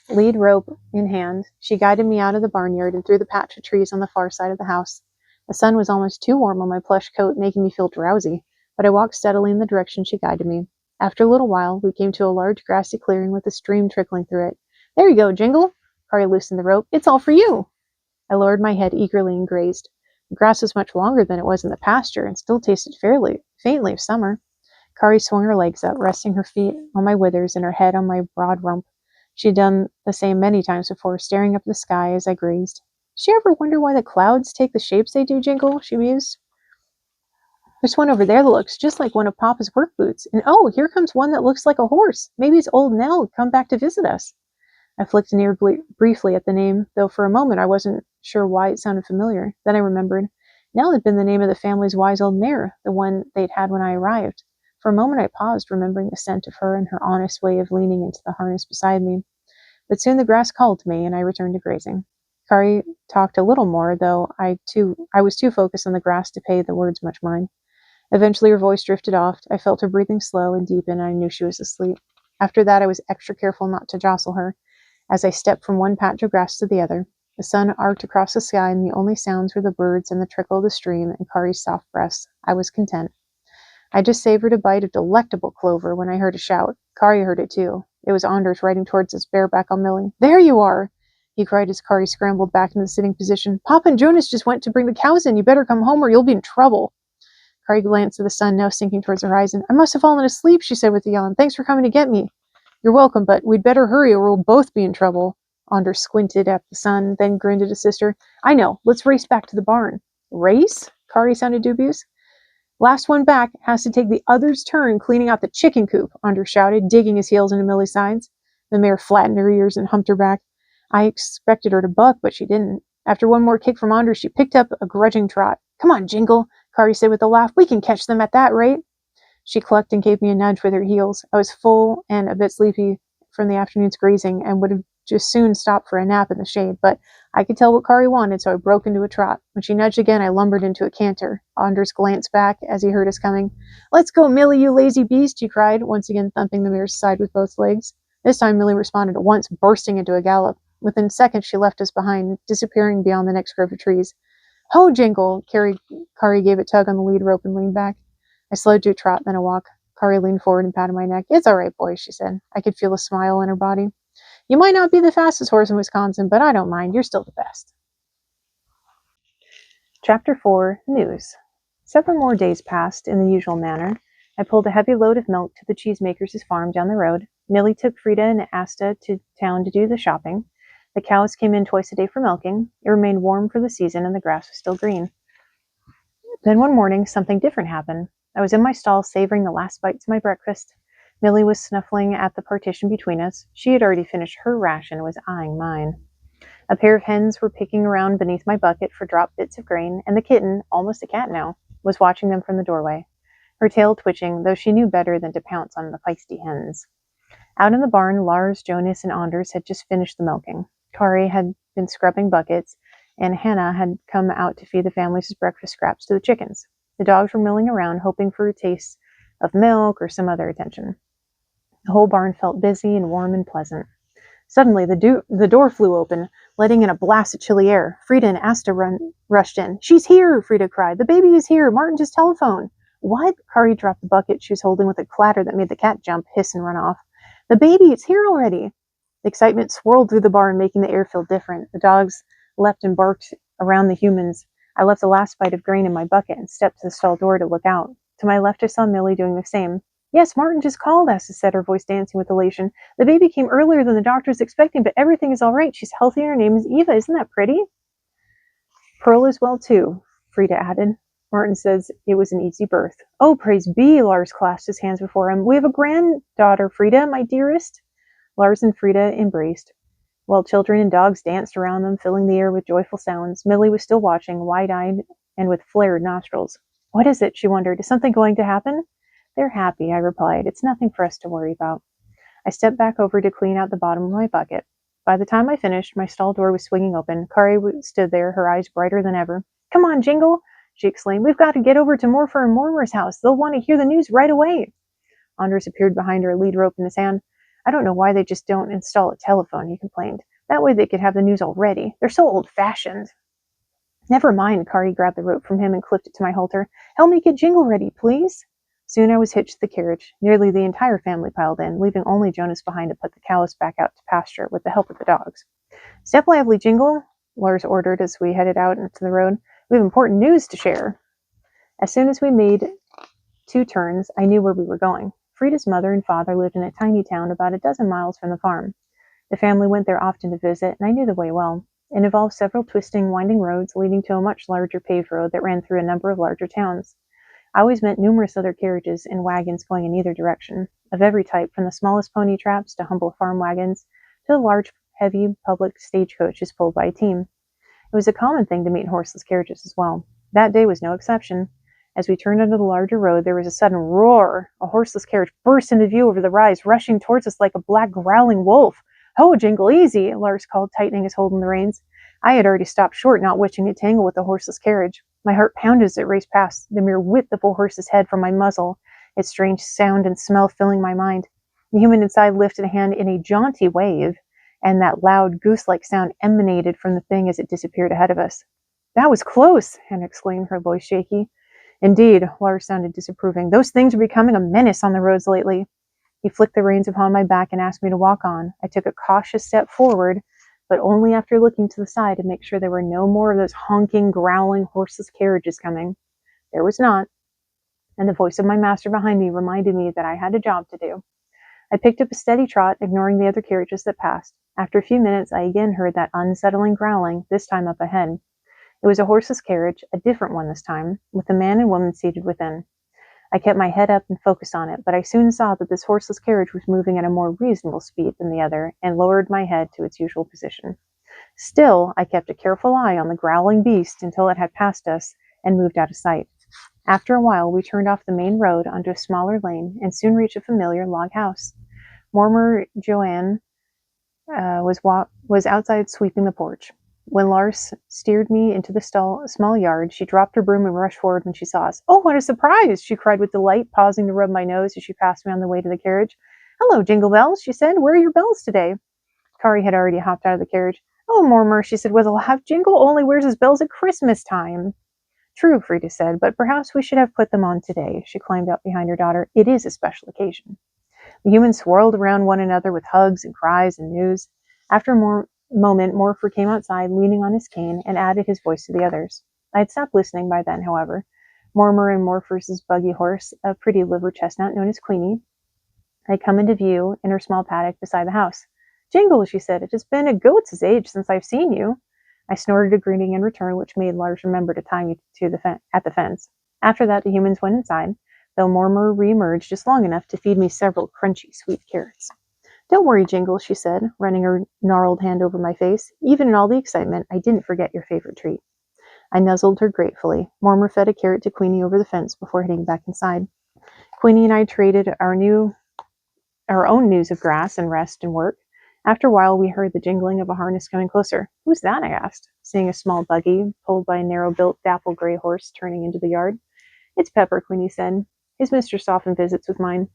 lead rope in hand. She guided me out of the barnyard and through the patch of trees on the far side of the house. The sun was almost too warm on my plush coat, making me feel drowsy, but I walked steadily in the direction she guided me. After a little while, we came to a large grassy clearing with a stream trickling through it. There you go, Jingle. Kari loosened the rope. It's all for you. I lowered my head eagerly and grazed. The grass was much longer than it was in the pasture and still tasted faintly of summer. Kari swung her legs up, resting her feet on my withers and her head on my broad rump. She had done the same many times before, staring up at the sky as I grazed. Did you ever wonder why the clouds take the shapes they do, Jingle? She mused. There's one over there that looks just like one of Papa's work boots. And oh, here comes one that looks like a horse. Maybe it's old Nell come back to visit us. I flicked an ear briefly at the name, though for a moment I wasn't sure why it sounded familiar. Then I remembered. Nell had been the name of the family's wise old mare, the one they'd had when I arrived. For a moment I paused, remembering the scent of her and her honest way of leaning into the harness beside me. But soon the grass called to me, and I returned to grazing. Kari talked a little more, though I was too focused on the grass to pay the words much mind. Eventually her voice drifted off. I felt her breathing slow and deep, and I knew she was asleep. After that I was extra careful not to jostle her, as I stepped from one patch of grass to the other. The sun arced across the sky, and the only sounds were the birds and the trickle of the stream and Kari's soft breaths. I was content. I just savored a bite of delectable clover when I heard a shout. Kari heard it too. It was Anders riding towards us, bareback on Millie. There you are! He cried as Kari scrambled back into the sitting position. Papa and Jonas just went to bring the cows in. You better come home or you'll be in trouble. Kari glanced at the sun, now sinking towards the horizon. I must have fallen asleep, she said with a yawn. Thanks for coming to get me. You're welcome, but we'd better hurry or we'll both be in trouble. Anders squinted at the sun, then grinned at his sister. I know. Let's race back to the barn. Race? Kari sounded dubious. Last one back has to take the other's turn cleaning out the chicken coop, Anders shouted, digging his heels into Millie's sides. The mare flattened her ears and humped her back. I expected her to buck, but she didn't. After one more kick from Anders, she picked up a grudging trot. Come on, Jingle, Kari said with a laugh. We can catch them at that rate. She clucked and gave me a nudge with her heels. I was full and a bit sleepy from the afternoon's grazing and would have just soon stopped for a nap in the shade, but I could tell what Kari wanted, so I broke into a trot. When she nudged again, I lumbered into a canter. Anders glanced back as he heard us coming. Let's go, Millie, you lazy beast, he cried, once again thumping the mare's side with both legs. This time Millie responded at once, bursting into a gallop. Within seconds, she left us behind, disappearing beyond the next grove of trees. Ho, Jingle! Kari gave a tug on the lead rope and leaned back. I slowed to a trot, then a walk. Kari leaned forward and patted my neck. It's all right, boy, she said. I could feel a smile in her body. You might not be the fastest horse in Wisconsin, but I don't mind. You're still the best. Chapter 4, News. Several more days passed in the usual manner. I pulled a heavy load of milk to the cheesemaker's farm down the road. Millie took Frida and Asta to town to do the shopping. The cows came in twice a day for milking. It remained warm for the season, and the grass was still green. Then one morning, something different happened. I was in my stall savoring the last bites of my breakfast. Millie was snuffling at the partition between us. She had already finished her ration and was eyeing mine. A pair of hens were picking around beneath my bucket for dropped bits of grain, and the kitten, almost a cat now, was watching them from the doorway, her tail twitching, though she knew better than to pounce on the feisty hens. Out in the barn, Lars, Jonas, and Anders had just finished the milking. Kari had been scrubbing buckets, and Hannah had come out to feed the family's breakfast scraps to the chickens. The dogs were milling around, hoping for a taste of milk or some other attention. The whole barn felt busy and warm and pleasant. Suddenly, the door flew open, letting in a blast of chilly air. Frida and Asta rushed in. She's here, Frida cried. The baby is here. Martin just telephoned. What? Kari dropped the bucket she was holding with a clatter that made the cat jump, hiss, and run off. The baby, it's here already. The excitement swirled through the barn, making the air feel different. The dogs leapt and barked around the humans. I left the last bite of grain in my bucket and stepped to the stall door to look out. To my left, I saw Millie doing the same. Yes, Martin just called, Asta said, her voice dancing with elation. The baby came earlier than the doctor was expecting, but everything is all right. She's healthy and her name is Eva. Isn't that pretty? Pearl is well, too, Frida added. Martin says it was an easy birth. Oh, praise be, Lars clasped his hands before him. We have a granddaughter, Frida, my dearest. Lars and Frida embraced, while children and dogs danced around them, filling the air with joyful sounds. Millie was still watching, wide-eyed and with flared nostrils. What is it? She wondered. Is something going to happen? They're happy, I replied. It's nothing for us to worry about. I stepped back over to clean out the bottom of my bucket. By the time I finished, my stall door was swinging open. Kari stood there, her eyes brighter than ever. Come on, Jingle, she exclaimed. We've got to get over to Morpher and Mormer's house. They'll want to hear the news right away. Anders appeared behind her, a lead rope in his hand. I don't know why they just don't install a telephone, he complained. That way they could have the news already. They're so old-fashioned. Never mind, Kari grabbed the rope from him and clipped it to my halter. Help me get Jingle ready, please. Soon I was hitched to the carriage. Nearly the entire family piled in, leaving only Jonas behind to put the cows back out to pasture with the help of the dogs. Step lively, Jingle, Lars ordered as we headed out into the road. We have important news to share. As soon as we made 2 turns, I knew where we were going. Frida's mother and father lived in a tiny town about a dozen miles from the farm. The family went there often to visit, and I knew the way well. It involved several twisting, winding roads leading to a much larger paved road that ran through a number of larger towns. I always met numerous other carriages and wagons going in either direction, of every type, from the smallest pony traps to humble farm wagons to the large, heavy public stagecoaches pulled by a team. It was a common thing to meet horseless carriages as well. That day was no exception. As we turned onto the larger road, there was a sudden roar. A horseless carriage burst into view over the rise, rushing towards us like a black, growling wolf. Ho, Jingle, easy, Lars called, tightening his hold on the reins. I had already stopped short, not wishing to tangle with the horseless carriage. My heart pounded as it raced past, the mere width of a horse's head from my muzzle, its strange sound and smell filling my mind. The human inside lifted a hand in a jaunty wave, and that loud, goose-like sound emanated from the thing as it disappeared ahead of us. That was close, Hannah exclaimed, her voice shaky. Indeed, Lars sounded disapproving. Those things are becoming a menace on the roads lately. He flicked the reins upon my back and asked me to walk on. I took a cautious step forward, but only after looking to the side to make sure there were no more of those honking, growling, horseless carriages coming. There was not, and the voice of my master behind me reminded me that I had a job to do. I picked up a steady trot, ignoring the other carriages that passed. After a few minutes, I again heard that unsettling growling, this time up ahead. It was a horseless carriage, a different one this time, with a man and woman seated within. I kept my head up and focused on it, but I soon saw that this horseless carriage was moving at a more reasonable speed than the other, and lowered my head to its usual position. Still, I kept a careful eye on the growling beast until it had passed us and moved out of sight. After a while, we turned off the main road onto a smaller lane and soon reached a familiar log house. Mormer Joanne was outside sweeping the porch. When Lars steered me into the small yard, she dropped her broom and rushed forward when she saw us. Oh, what a surprise! She cried with delight, pausing to rub my nose as she passed me on the way to the carriage. Hello, Jingle Bells, she said. Where are your bells today? Kari had already hopped out of the carriage. Oh, Mormer, she said, with a laugh. Jingle only wears his bells at Christmas time. True, Frida said, but perhaps we should have put them on today. She climbed up behind her daughter. It is a special occasion. The humans swirled around one another with hugs and cries and news. After a moment, Morpher came outside, leaning on his cane, and added his voice to the others. I had stopped listening by then, however. Mormer and Morpher's buggy horse, a pretty liver chestnut known as Queenie, had come into view in her small paddock beside the house. Jingle, she said, it has been a goat's age since I've seen you. I snorted a greeting in return, which made Lars remember to tie me to at the fence. After that, the humans went inside, though Mormer re-emerged just long enough to feed me several crunchy, sweet carrots. Don't worry, Jingle, she said, running her gnarled hand over my face. Even in all the excitement, I didn't forget your favorite treat. I nuzzled her gratefully. Mormer fed a carrot to Queenie over the fence before heading back inside. Queenie and I traded our own news of grass and rest and work. After a while, we heard the jingling of a harness coming closer. Who's that? I asked, seeing a small buggy pulled by a narrow-built, dapple gray horse turning into the yard. It's Pepper, Queenie said. His mistress often visits with mine.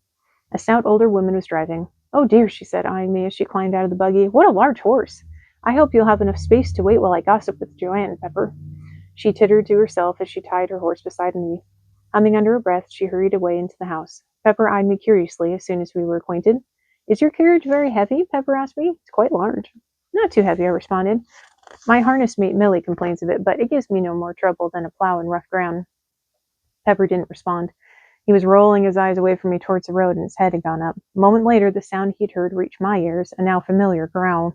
A stout older woman was driving. Oh dear, she said, eyeing me as she climbed out of the buggy. What a large horse. I hope you'll have enough space to wait while I gossip with Joanne, Pepper. She tittered to herself as she tied her horse beside me. Humming under her breath, she hurried away into the house. Pepper eyed me curiously as soon as we were acquainted. Is your carriage very heavy? Pepper asked me. It's quite large. Not too heavy, I responded. My harness mate Millie complains of it, but it gives me no more trouble than a plow in rough ground. Pepper didn't respond. He was rolling his eyes away from me towards the road, and his head had gone up. A moment later, the sound he'd heard reached my ears, a now familiar growl.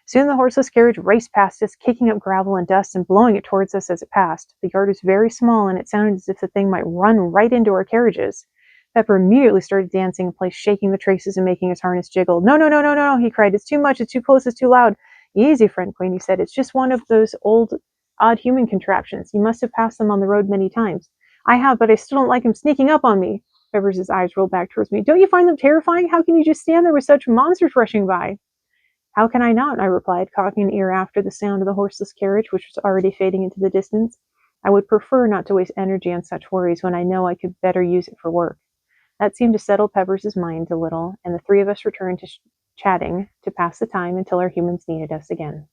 Soon the horseless carriage raced past us, kicking up gravel and dust and blowing it towards us as it passed. The yard was very small, and it sounded as if the thing might run right into our carriages. Pepper immediately started dancing in place, shaking the traces and making his harness jiggle. No, no, no, no, no, he cried. It's too much. It's too close. It's too loud. Easy, friend, Queenie said. It's just one of those old, odd human contraptions. You must have passed them on the road many times. I have, but I still don't like him sneaking up on me. Pepper's eyes rolled back towards me. Don't you find them terrifying? How can you just stand there with such monsters rushing by? How can I not? I replied, cocking an ear after the sound of the horseless carriage, which was already fading into the distance. I would prefer not to waste energy on such worries when I know I could better use it for work. That seemed to settle Pepper's mind a little, and the three of us returned to chatting to pass the time until our humans needed us again.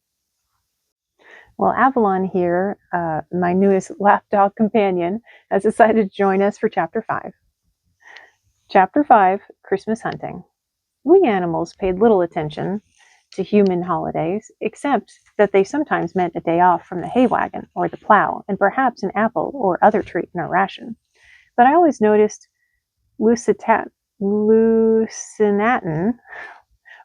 Well, Avalon here, my newest lapdog companion, has decided to join us for Chapter 5. Chapter 5, Christmas Hunting. We animals paid little attention to human holidays, except that they sometimes meant a day off from the hay wagon or the plow, and perhaps an apple or other treat in our ration. But I always noticed Lucinatin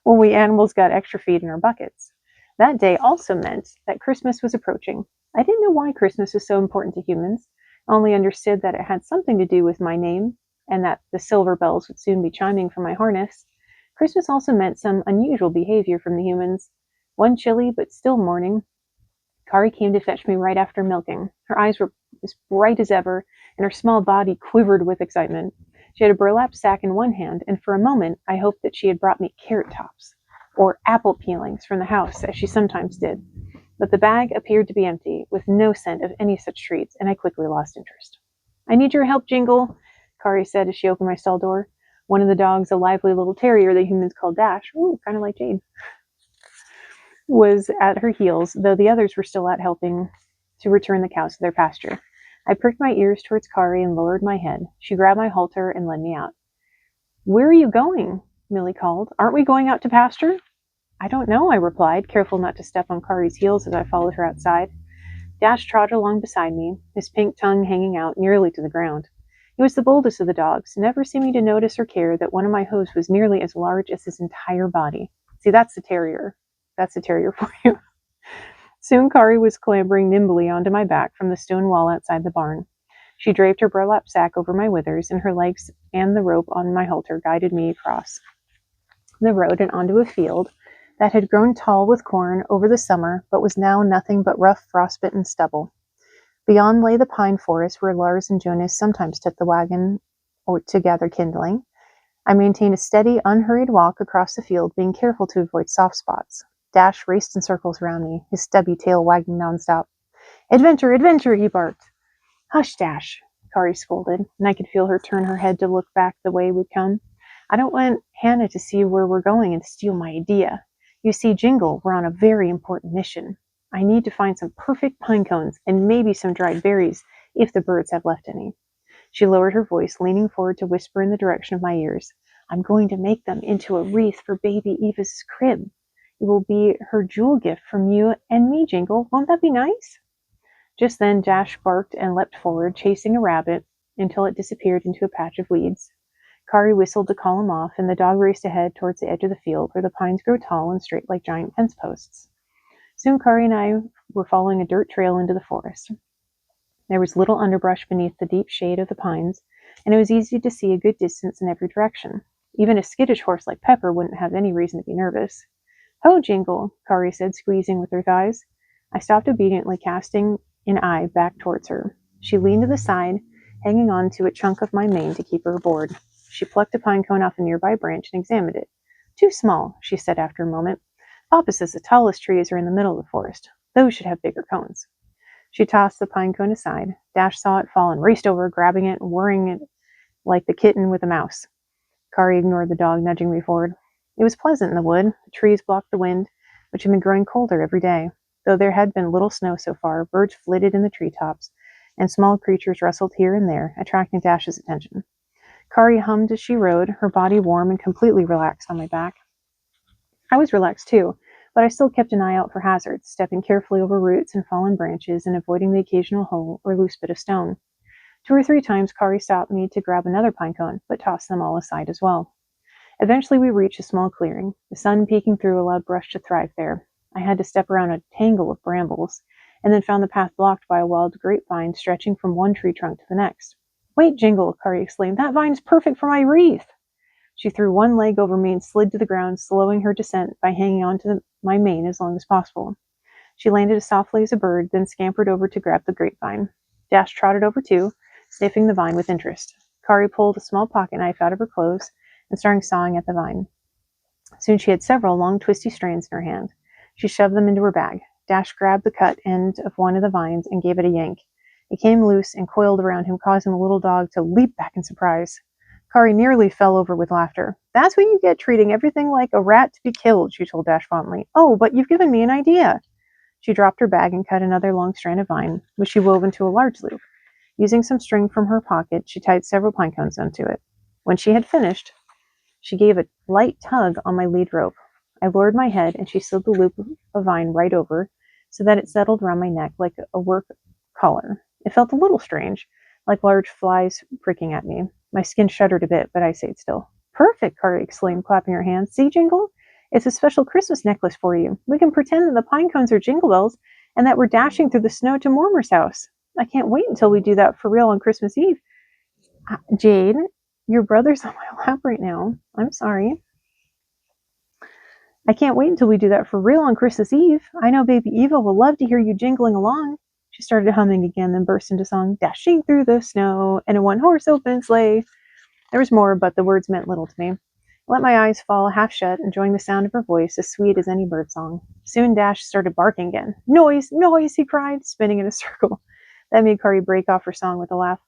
when we animals got extra feed in our buckets. That day also meant that Christmas was approaching. I didn't know why Christmas was so important to humans. I only understood that it had something to do with my name and that the silver bells would soon be chiming from my harness. Christmas also meant some unusual behavior from the humans. One chilly but still morning, Kari came to fetch me right after milking. Her eyes were as bright as ever, and her small body quivered with excitement. She had a burlap sack in one hand, and for a moment I hoped that she had brought me carrot tops or apple peelings from the house, as she sometimes did. But the bag appeared to be empty, with no scent of any such treats, and I quickly lost interest. I need your help, Jingle, Kari said as she opened my stall door. One of the dogs, a lively little terrier the humans called Dash, ooh, kind of like Jade, was at her heels, though the others were still out helping to return the cows to their pasture. I pricked my ears towards Kari and lowered my head. She grabbed my halter and led me out. Where are you going? Millie called. Aren't we going out to pasture? I don't know, I replied, careful not to step on Kari's heels as I followed her outside. Dash trotted along beside me, his pink tongue hanging out nearly to the ground. He was the boldest of the dogs, never seeming to notice or care that one of my hooves was nearly as large as his entire body. See, that's the terrier. That's the terrier for you. Soon Kari was clambering nimbly onto my back from the stone wall outside the barn. She draped her burlap sack over my withers, and her legs and the rope on my halter guided me across the road and onto a field that had grown tall with corn over the summer, but was now nothing but rough, frostbitten stubble. Beyond lay the pine forest where Lars and Jonas sometimes took the wagon to gather kindling. I maintained a steady, unhurried walk across the field, being careful to avoid soft spots. Dash raced in circles around me, his stubby tail wagging nonstop. Adventure, adventure, he barked. Hush, Dash, Kari scolded, and I could feel her turn her head to look back the way we'd come. I don't want Hannah to see where we're going and steal my idea. You see, Jingle, we're on a very important mission. I need to find some perfect pine cones and maybe some dried berries, if the birds have left any. She lowered her voice, leaning forward to whisper in the direction of my ears. I'm going to make them into a wreath for baby Eva's crib. It will be her jewel gift from you and me, Jingle. Won't that be nice? Just then Dash barked and leapt forward, chasing a rabbit until it disappeared into a patch of weeds. Kari whistled to call him off, and the dog raced ahead towards the edge of the field, where the pines grow tall and straight like giant fence posts. Soon Kari and I were following a dirt trail into the forest. There was little underbrush beneath the deep shade of the pines, and it was easy to see a good distance in every direction. Even a skittish horse like Pepper wouldn't have any reason to be nervous. Ho, Jingle, Kari said, squeezing with her thighs. I stopped obediently, casting an eye back towards her. She leaned to the side, hanging on to a chunk of my mane to keep her aboard. She plucked a pine cone off a nearby branch and examined it. Too small, she said after a moment. Papa says the tallest trees are in the middle of the forest. Those should have bigger cones. She tossed the pine cone aside. Dash saw it fall and raced over, grabbing it and whirring it like the kitten with a mouse. Kari ignored the dog, nudging me forward. It was pleasant in the wood. The trees blocked the wind, which had been growing colder every day. Though there had been little snow so far, birds flitted in the treetops, and small creatures rustled here and there, attracting Dash's attention. Kari hummed as she rode, her body warm and completely relaxed on my back. I was relaxed too, but I still kept an eye out for hazards, stepping carefully over roots and fallen branches and avoiding the occasional hole or loose bit of stone. 2 or 3 times Kari stopped me to grab another pine cone, but tossed them all aside as well. Eventually we reached a small clearing. The sun peeking through allowed brush to thrive there. I had to step around a tangle of brambles, and then found the path blocked by a wild grapevine stretching from one tree trunk to the next. Wait, Jingle, Kari exclaimed. That vine's perfect for my wreath. She threw one leg over me and slid to the ground, slowing her descent by hanging on to my mane as long as possible. She landed as softly as a bird, then scampered over to grab the grapevine. Dash trotted over too, sniffing the vine with interest. Kari pulled a small pocket knife out of her clothes and started sawing at the vine. Soon she had several long, twisty strands in her hand. She shoved them into her bag. Dash grabbed the cut end of one of the vines and gave it a yank. It came loose and coiled around him, causing the little dog to leap back in surprise. Kari nearly fell over with laughter. "That's what you get treating everything like a rat to be killed," she told Dash fondly. "Oh, but you've given me an idea." She dropped her bag and cut another long strand of vine, which she wove into a large loop. Using some string from her pocket, she tied several pine cones onto it. When she had finished, she gave a light tug on my lead rope. I lowered my head, and she slid the loop of vine right over, so that it settled round my neck like a work collar. It felt a little strange, like large flies pricking at me. My skin shuddered a bit, but I stayed still. "Perfect!" Kari exclaimed, clapping her hands. "See, Jingle? It's a special Christmas necklace for you. We can pretend that the pine cones are jingle bells and that we're dashing through the snow to Mormer's house. I can't wait until we do that for real on Christmas Eve." "Jade, your brother's on my lap right now. I'm sorry. I can't wait until we do that for real on Christmas Eve. I know baby Eva will love to hear you jingling along." She started humming again, then burst into song, "Dashing through the snow in a one-horse open sleigh." There was more, but the words meant little to me. I let my eyes fall half shut, enjoying the sound of her voice, as sweet as any bird song. Soon Dash started barking again. "Noise! Noise!" he cried, spinning in a circle. That made Kari break off her song with a laugh.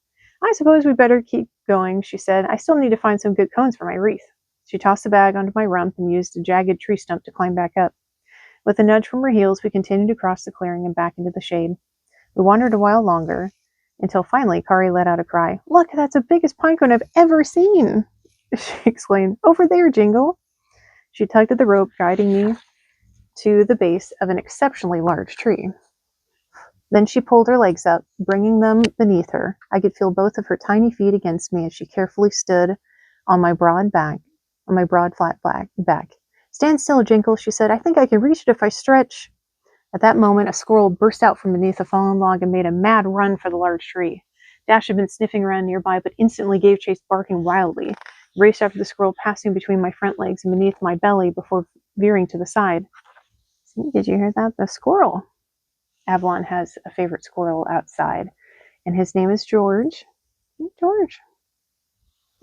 "I suppose we better keep going," she said. "I still need to find some good cones for my wreath." She tossed the bag onto my rump and used a jagged tree stump to climb back up. With a nudge from her heels, we continued across the clearing and back into the shade. We wandered a while longer, until finally Kari let out a cry. "Look, that's the biggest pine cone I've ever seen!" she exclaimed. "Over there, Jingle!" She tugged at the rope, guiding me to the base of an exceptionally large tree. Then she pulled her legs up, bringing them beneath her. I could feel both of her tiny feet against me as she carefully stood on my broad, flat back. "Stand still, Jingle," she said. "I think I can reach it if I stretch." At that moment, a squirrel burst out from beneath a fallen log and made a mad run for the large tree. Dash had been sniffing around nearby, but instantly gave chase, barking wildly. He raced after the squirrel, passing between my front legs and beneath my belly before veering to the side. See, did you hear that? The squirrel. Avalon has a favorite squirrel outside, and his name is George. George.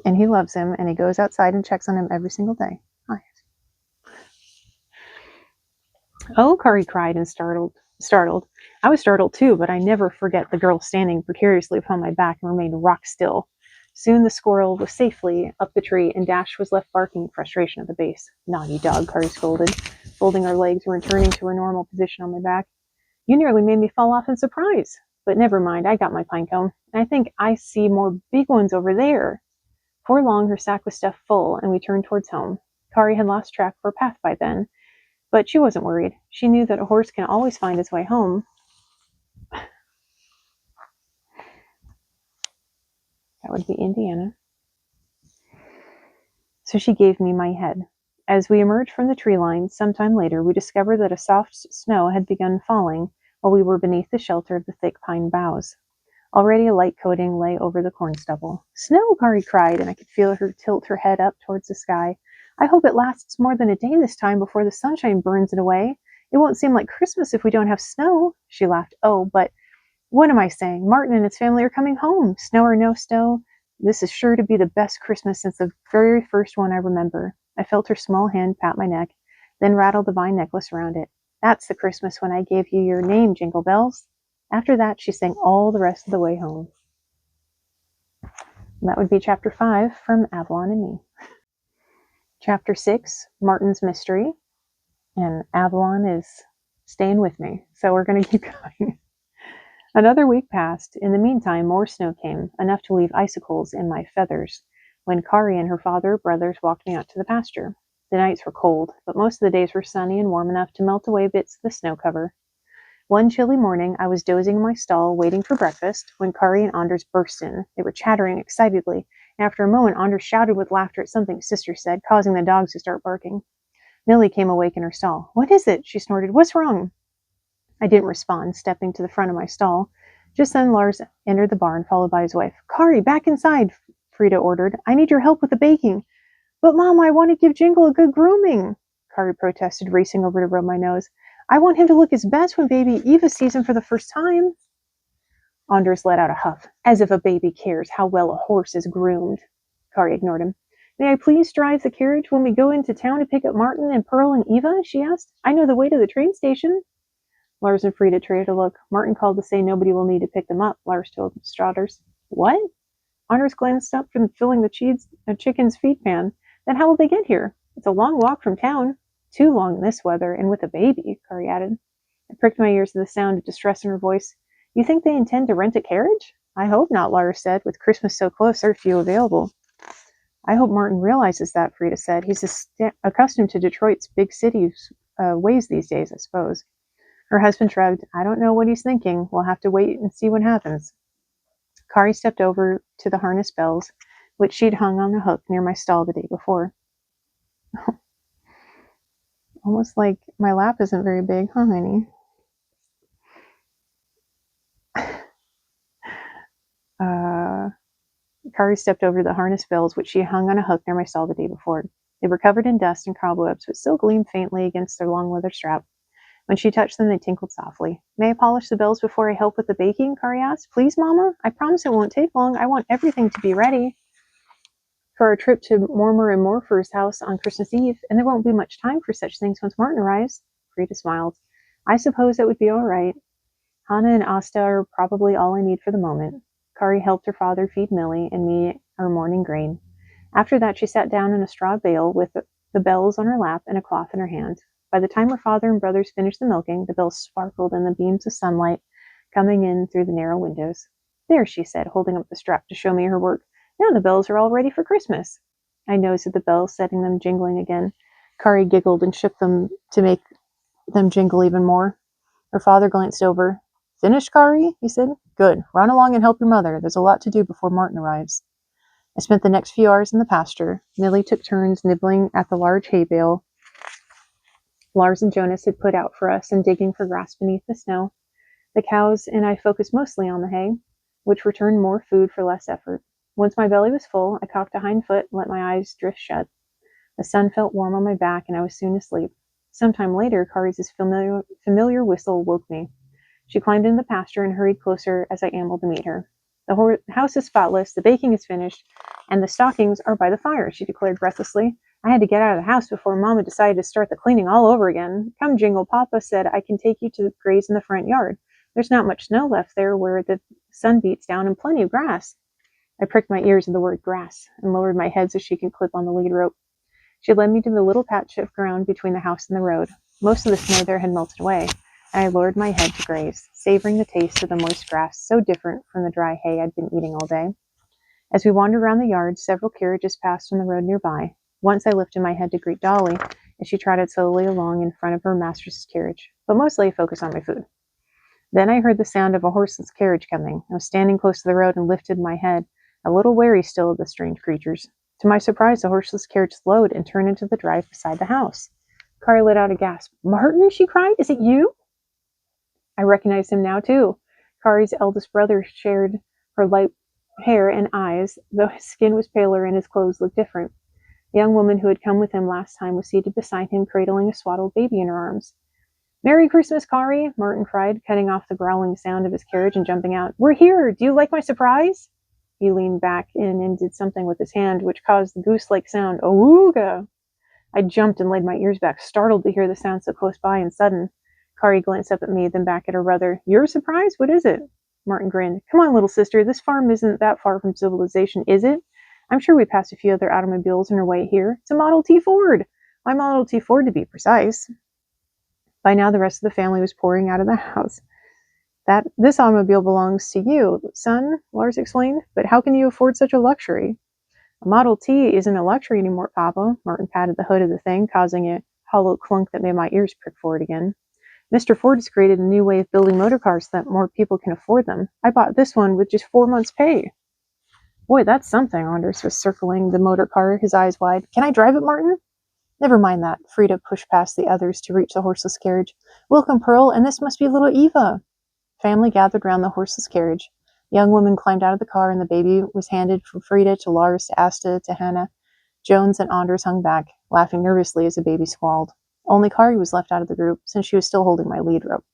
And he loves him, and he goes outside and checks on him every single day. Hi. "Oh," Kari cried and startled. I was startled too, but I never forget the girl standing precariously upon my back and remained rock still. Soon the squirrel was safely up the tree, and Dash was left barking in frustration at the base. "Naughty dog," Kari scolded, folding her legs and returning to her normal position on my back. "You nearly made me fall off in surprise. But never mind, I got my pine cone. I think I see more big ones over there." Before long, her sack was stuffed full, and we turned towards home. Kari had lost track of her path by then, but she wasn't worried. She knew that a horse can always find his way home. That would be Indiana. So she gave me my head. As we emerged from the tree line sometime later, we discovered that a soft snow had begun falling while we were beneath the shelter of the thick pine boughs. Already a light coating lay over the corn stubble. "Snow!" Kari cried, and I could feel her tilt her head up towards the sky. "I hope it lasts more than a day this time before the sunshine burns it away. It won't seem like Christmas if we don't have snow." She laughed. "Oh, but what am I saying? Martin and his family are coming home. Snow or no snow, this is sure to be the best Christmas since the very first one I remember." I felt her small hand pat my neck, then rattled the vine necklace around it. "That's the Christmas when I gave you your name, Jingle Bells." After that, she sang all the rest of the way home. And that would be chapter 5 from Avalon and Me. Chapter 6, Martin's Mystery. And Avalon is staying with me, so we're going to keep going. Another week passed. In the meantime, more snow came, enough to leave icicles in my feathers, when Kari and her father and brothers walked me out to the pasture. The nights were cold, but most of the days were sunny and warm enough to melt away bits of the snow cover. One chilly morning, I was dozing in my stall, waiting for breakfast, when Kari and Anders burst in. They were chattering excitedly, and after a moment, Anders shouted with laughter at something Sister said, causing the dogs to start barking. Millie came awake in her stall. "What is it?" she snorted. "What's wrong?" I didn't respond, stepping to the front of my stall. Just then, Lars entered the barn, followed by his wife. "Kari, back inside," Frida ordered. "I need your help with the baking." "But, Mom, I want to give Jingle a good grooming," Kari protested, racing over to rub my nose. "I want him to look his best when baby Eva sees him for the first time." Anders let out a huff. As if a baby cares how well a horse is groomed. Kari ignored him. May I please drive the carriage when we go into town to pick up Martin and Pearl and Eva? She asked. I know the way to the train station. Lars and Frida traded a look. Martin called to say nobody will need to pick them up, Lars told Strauters. What? Anders glanced up from filling the chicken's feed pan. Then how will they get here? It's a long walk from town. Too long in this weather, and with a baby, Kari added. I pricked my ears to the sound of distress in her voice. You think they intend to rent a carriage? I hope not, Lars said. With Christmas so close, there are few available. I hope Martin realizes that, Frida said. He's accustomed to Detroit's big cities ways these days, I suppose. Her husband shrugged. I don't know what he's thinking. We'll have to wait and see what happens. Kari stepped over to the harness bells, which she'd hung on a hook near my stall the day before. Almost like my lap isn't very big, huh, honey? Kari stepped over the harness bells, which she hung on a hook near my stall the day before. They were covered in dust and cobwebs, but still gleamed faintly against their long leather strap. When she touched them, they tinkled softly. May I polish the bells before I help with the baking? Kari asked. Please, Mama? I promise it won't take long. I want everything to be ready for our trip to Mormer and Morfer's house on Christmas Eve, and there won't be much time for such things once Martin arrives. Frida smiled. I suppose that would be all right. Hannah and Asta are probably all I need for the moment. Kari helped her father feed Millie and me our morning grain. After that, she sat down in a straw bale with the bells on her lap and a cloth in her hand. By the time her father and brothers finished the milking, the bells sparkled in the beams of sunlight coming in through the narrow windows. There, she said, holding up the strap to show me her work. Now the bells are all ready for Christmas. I nosed at the bells, setting them jingling again. Kari giggled and shook them to make them jingle even more. Her father glanced over. Finished, Kari? He said. Good. Run along and help your mother. There's a lot to do before Martin arrives. I spent the next few hours in the pasture. Millie took turns nibbling at the large hay bale Lars and Jonas had put out for us and digging for grass beneath the snow. The cows and I focused mostly on the hay, which returned more food for less effort. Once my belly was full, I cocked a hind foot and let my eyes drift shut. The sun felt warm on my back, and I was soon asleep. Sometime later, Kari's familiar whistle woke me. She climbed into the pasture and hurried closer as I ambled to meet her. The house is spotless, the baking is finished, and the stockings are by the fire, she declared breathlessly. I had to get out of the house before Mama decided to start the cleaning all over again. Come, Jingle, Papa said I can take you to graze in the front yard. There's not much snow left there where the sun beats down and plenty of grass. I pricked my ears at the word grass and lowered my head so she could clip on the lead rope. She led me to the little patch of ground between the house and the road. Most of the snow there had melted away, and I lowered my head to graze, savoring the taste of the moist grass, so different from the dry hay I'd been eating all day. As we wandered around the yard, several carriages passed on the road nearby. Once I lifted my head to greet Dolly as she trotted slowly along in front of her master's carriage, but mostly I focused on my food. Then I heard the sound of a horseless carriage coming. I was standing close to the road and lifted my head, a little wary still of the strange creatures. To my surprise, the horseless carriage slowed and turned into the drive beside the house. Kari let out a gasp. Martin, she cried, is it you? I recognized him now, too. Kari's eldest brother shared her light hair and eyes, though his skin was paler and his clothes looked different. The young woman who had come with him last time was seated beside him, cradling a swaddled baby in her arms. Merry Christmas, Kari, Martin cried, cutting off the growling sound of his carriage and jumping out. We're here! Do you like my surprise? He leaned back in and did something with his hand, which caused the goose-like sound, Awooga! I jumped and laid my ears back, startled to hear the sound so close by and sudden. Kari glanced up at me, then back at her brother. You're surprised? What is it? Martin grinned. Come on, little sister. This farm isn't that far from civilization, is it? I'm sure we passed a few other automobiles on our way here. It's a Model T Ford. My Model T Ford, to be precise. By now, the rest of the family was pouring out of the house. This automobile belongs to you, son, Lars explained. But how can you afford such a luxury? A Model T isn't a luxury anymore, Papa. Martin patted the hood of the thing, causing a hollow clunk that made my ears prick forward again. Mr. Ford has created a new way of building motor cars so that more people can afford them. I bought this one with just 4 months' pay. Boy, that's something. Anders was circling the motor car, his eyes wide. Can I drive it, Martin? Never mind that. Frida pushed past the others to reach the horseless carriage. Welcome, Pearl, and this must be little Eva. Family gathered round the horseless carriage. The young woman climbed out of the car, and the baby was handed from Frida to Lars to Asta to Hannah. Jones and Anders hung back, laughing nervously as the baby squalled. Only Kari was left out of the group, since she was still holding my lead rope.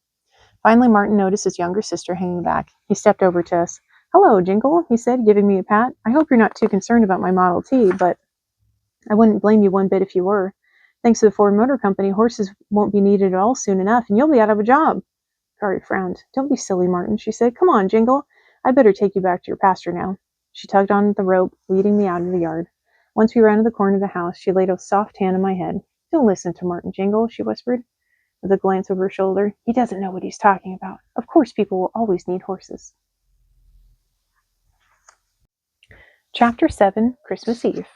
Finally, Martin noticed his younger sister hanging back. He stepped over to us. "Hello, Jingle," he said, giving me a pat. "I hope you're not too concerned about my Model T, but I wouldn't blame you one bit if you were. Thanks to the Ford Motor Company, horses won't be needed at all soon enough, and you'll be out of a job." Kari frowned. "Don't be silly, Martin," she said. "Come on, Jingle. I'd better take you back to your pasture now." She tugged on the rope, leading me out of the yard. Once we rounded the corner of the house, she laid a soft hand on my head. "Don't listen to Martin, Jingle," she whispered, with a glance over her shoulder. "He doesn't know what he's talking about. Of course people will always need horses." Chapter 7, Christmas Eve.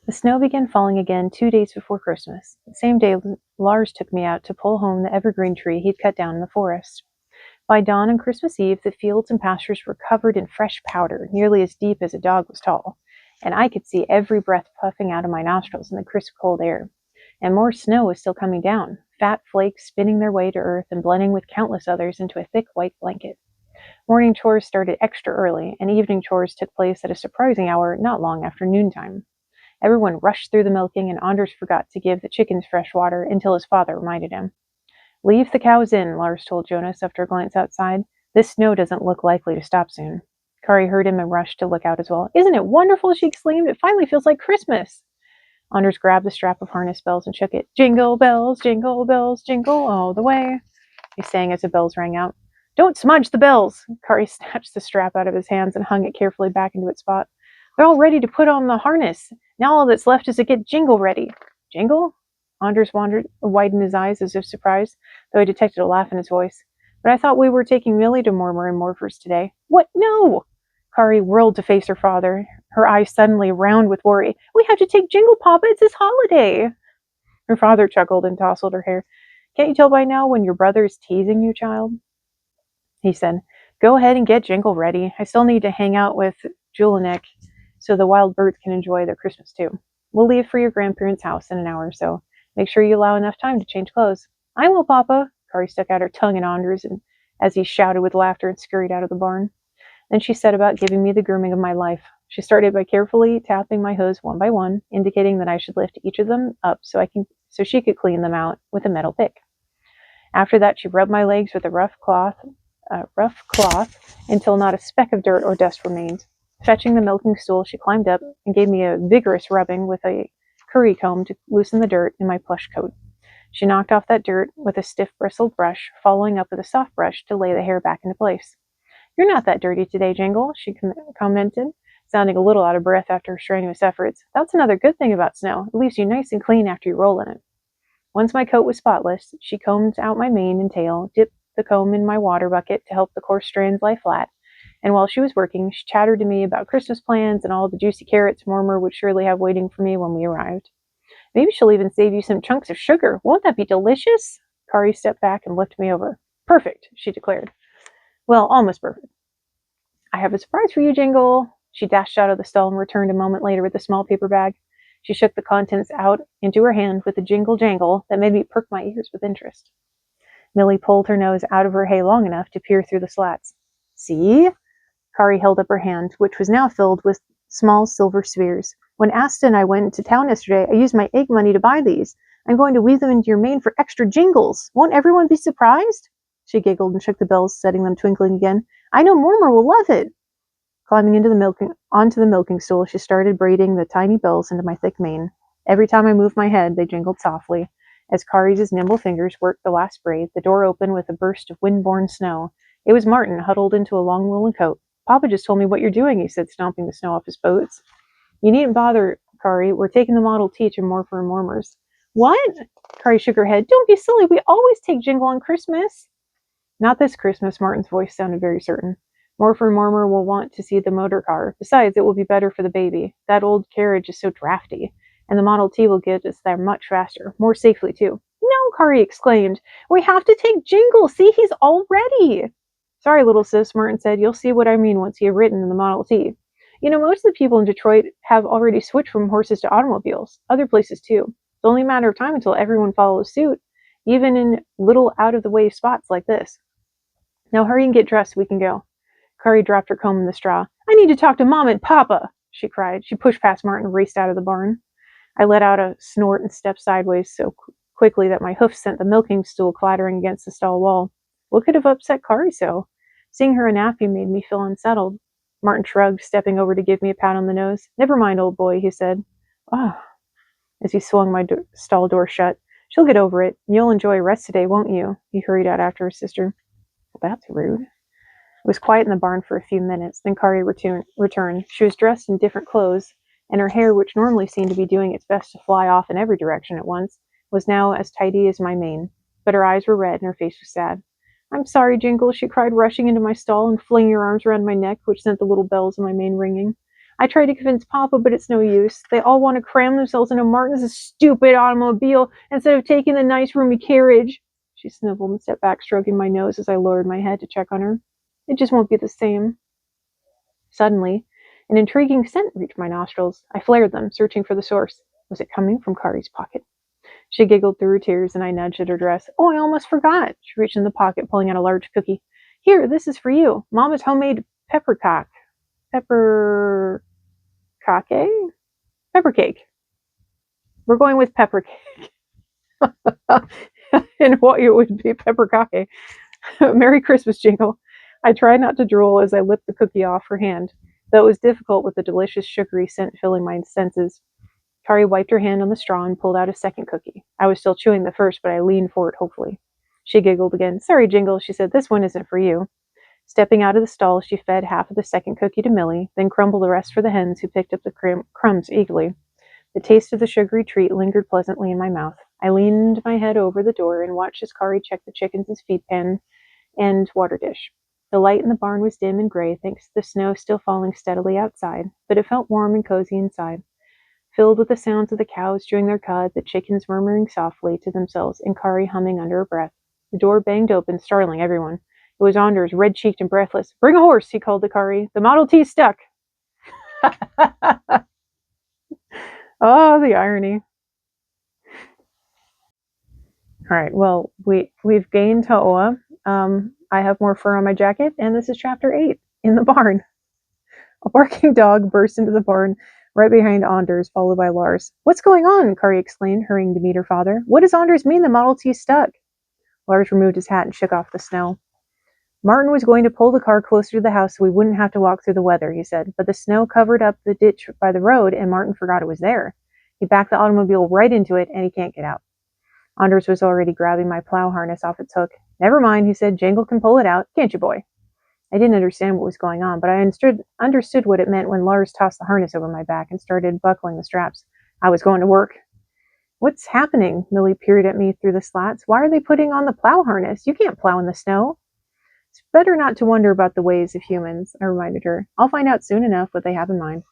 The snow began falling again 2 days before Christmas. The same day, Lars took me out to pull home the evergreen tree he'd cut down in the forest. By dawn on Christmas Eve, the fields and pastures were covered in fresh powder, nearly as deep as a dog was tall, and I could see every breath puffing out of my nostrils in the crisp, cold air. And more snow was still coming down, fat flakes spinning their way to earth and blending with countless others into a thick white blanket. Morning chores started extra early, and evening chores took place at a surprising hour not long after noontime. Everyone rushed through the milking, and Anders forgot to give the chickens fresh water until his father reminded him. "Leave the cows in," Lars told Jonas after a glance outside. "This snow doesn't look likely to stop soon." Kari heard him and rushed to look out as well. "Isn't it wonderful?" she exclaimed. "It finally feels like Christmas." Anders grabbed the strap of harness bells and shook it. Jingle bells, jingle all the way," he sang as the bells rang out. "Don't smudge the bells!" Kari snatched the strap out of his hands and hung it carefully back into its spot. "They're all ready to put on the harness. Now all that's left is to get Jingle ready." "Jingle?" Anders widened his eyes as if surprised, though he detected a laugh in his voice. "But I thought we were taking Millie to Mormor and Morford's today." "What? No!" Kari whirled to face her father, her eyes suddenly round with worry. "We have to take Jingle, Papa. It's his holiday." Her father chuckled and tousled her hair. "Can't you tell by now when your brother is teasing you, child?" He said. "Go ahead and get Jingle ready. I still need to hang out with Julinek so the wild birds can enjoy their Christmas too. We'll leave for your grandparents' house in an hour or so. Make sure you allow enough time to change clothes." "I will, Papa." Kari stuck out her tongue at Anders as he shouted with laughter and scurried out of the barn. Then she set about giving me the grooming of my life. She started by carefully tapping my hooves one by one, indicating that I should lift each of them up so she could clean them out with a metal pick. After that, she rubbed my legs with a rough cloth until not a speck of dirt or dust remained. Fetching the milking stool, she climbed up and gave me a vigorous rubbing with a curry comb to loosen the dirt in my plush coat. She knocked off that dirt with a stiff bristled brush, following up with a soft brush to lay the hair back into place. "You're not that dirty today, Jingle," she commented, sounding a little out of breath after her strenuous efforts. "That's another good thing about snow. It leaves you nice and clean after you roll in it." Once my coat was spotless, she combed out my mane and tail, dipped the comb in my water bucket to help the coarse strands lie flat, and while she was working, she chattered to me about Christmas plans and all the juicy carrots Mormor would surely have waiting for me when we arrived. "Maybe she'll even save you some chunks of sugar. Won't that be delicious?" Kari stepped back and looked me over. "Perfect," she declared. "Well, almost perfect." "I have a surprise for you, Jingle." She dashed out of the stall and returned a moment later with a small paper bag. She shook the contents out into her hand with a jingle jangle that made me perk my ears with interest. Millie pulled her nose out of her hay long enough to peer through the slats. "See?" Kari held up her hand, which was now filled with small silver spheres. "When Asta and I went to town yesterday, I used my egg money to buy these. I'm going to weave them into your mane for extra jingles. Won't everyone be surprised?" She giggled and shook the bells, setting them twinkling again. "I know Mormor will love it." Climbing onto the milking stool, she started braiding the tiny bells into my thick mane. Every time I moved my head, they jingled softly. As Kari's nimble fingers worked the last braid, the door opened with a burst of wind-borne snow. It was Martin, huddled into a long woolen coat. "Papa just told me what you're doing," he said, stomping the snow off his boots. "You needn't bother, Kari. We're taking the Model T to Morford and Mormor's." "What?" Kari shook her head. "Don't be silly. We always take Jingle on Christmas." "Not this Christmas," Martin's voice sounded very certain. "Morford and Mormor will want to see the motor car. Besides, it will be better for the baby. That old carriage is so drafty. And the Model T will get us there much faster. More safely, too." "No," Kari exclaimed. "We have to take Jingle. See, he's all ready." "Sorry, little sis," Martin said. "You'll see what I mean once you've ridden in the Model T. You know, most of the people in Detroit have already switched from horses to automobiles. Other places, too. It's only a matter of time until everyone follows suit, even in little out-of-the-way spots like this. Now hurry and get dressed. We can go." Kari dropped her comb in the straw. "I need to talk to Mom and Papa," she cried. She pushed past Martin and raced out of the barn. I let out a snort and stepped sideways so quickly that my hoofs sent the milking stool clattering against the stall wall. What could have upset Kari so? Seeing her unhappy made me feel unsettled. Martin shrugged, stepping over to give me a pat on the nose. Never mind, old boy, he said. Ah, as he swung my stall door shut. She'll get over it. You'll enjoy a rest today, won't you? He hurried out after his sister. Well, that's rude. It was quiet in the barn for a few minutes. Then Kari returned. She was dressed in different clothes, and her hair, which normally seemed to be doing its best to fly off in every direction at once, was now as tidy as my mane. But her eyes were red and her face was sad. I'm sorry, Jingle, she cried, rushing into my stall and flinging her arms around my neck, which sent the little bells in my mane ringing. I tried to convince Papa, but it's no use. They all want to cram themselves into Martin's stupid automobile instead of taking the nice roomy carriage. She sniveled and stepped back, stroking my nose as I lowered my head to check on her. It just won't be the same. Suddenly, an intriguing scent reached my nostrils. I flared them, searching for the source. Was it coming from Kari's pocket? She giggled through her tears, and I nudged at her dress. Oh, I almost forgot. She reached in the pocket, pulling out a large cookie. Here, this is for you. Mama's homemade peppercock. Pepper... Cake? Pepper cake. We're going with pepper cake. And what it would be pepper cake. Merry Christmas, Jingle. I tried not to drool as I licked the cookie off her hand, though it was difficult with the delicious sugary scent filling my senses. Kari wiped her hand on the straw and pulled out a second cookie. I was still chewing the first, but I leaned forward hopefully. She giggled again. Sorry, Jingle, she said. This one isn't for you. Stepping out of the stall, she fed half of the second cookie to Millie, then crumbled the rest for the hens, who picked up the crumbs eagerly. The taste of the sugary treat lingered pleasantly in my mouth. I leaned my head over the door and watched as Kari checked the chickens' feed pan and water dish. The light in the barn was dim and gray, thanks to the snow still falling steadily outside, but it felt warm and cozy inside, filled with the sounds of the cows chewing their cud, the chickens murmuring softly to themselves, and Kari humming under her breath. The door banged open, startling everyone. It was Anders, red-cheeked and breathless. Bring a horse, he called to Kari. The Model T's stuck. Oh, the irony. All right, well, we've gained Ha'oa. I have more fur on my jacket, and this is chapter 8, in the barn. A barking dog burst into the barn right behind Anders, followed by Lars. What's going on? Kari exclaimed, hurrying to meet her father. What does Anders mean the Model T stuck? Lars removed his hat and shook off the snow. Martin was going to pull the car closer to the house so we wouldn't have to walk through the weather, he said, but the snow covered up the ditch by the road, and Martin forgot it was there. He backed the automobile right into it, and he can't get out. Anders was already grabbing my plow harness off its hook. Never mind, he said. Jingle can pull it out. Can't you, boy? I didn't understand what was going on, but I understood what it meant when Lars tossed the harness over my back and started buckling the straps. I was going to work. What's happening? Millie peered at me through the slats. Why are they putting on the plow harness? You can't plow in the snow. It's better not to wonder about the ways of humans, I reminded her. I'll find out soon enough what they have in mind.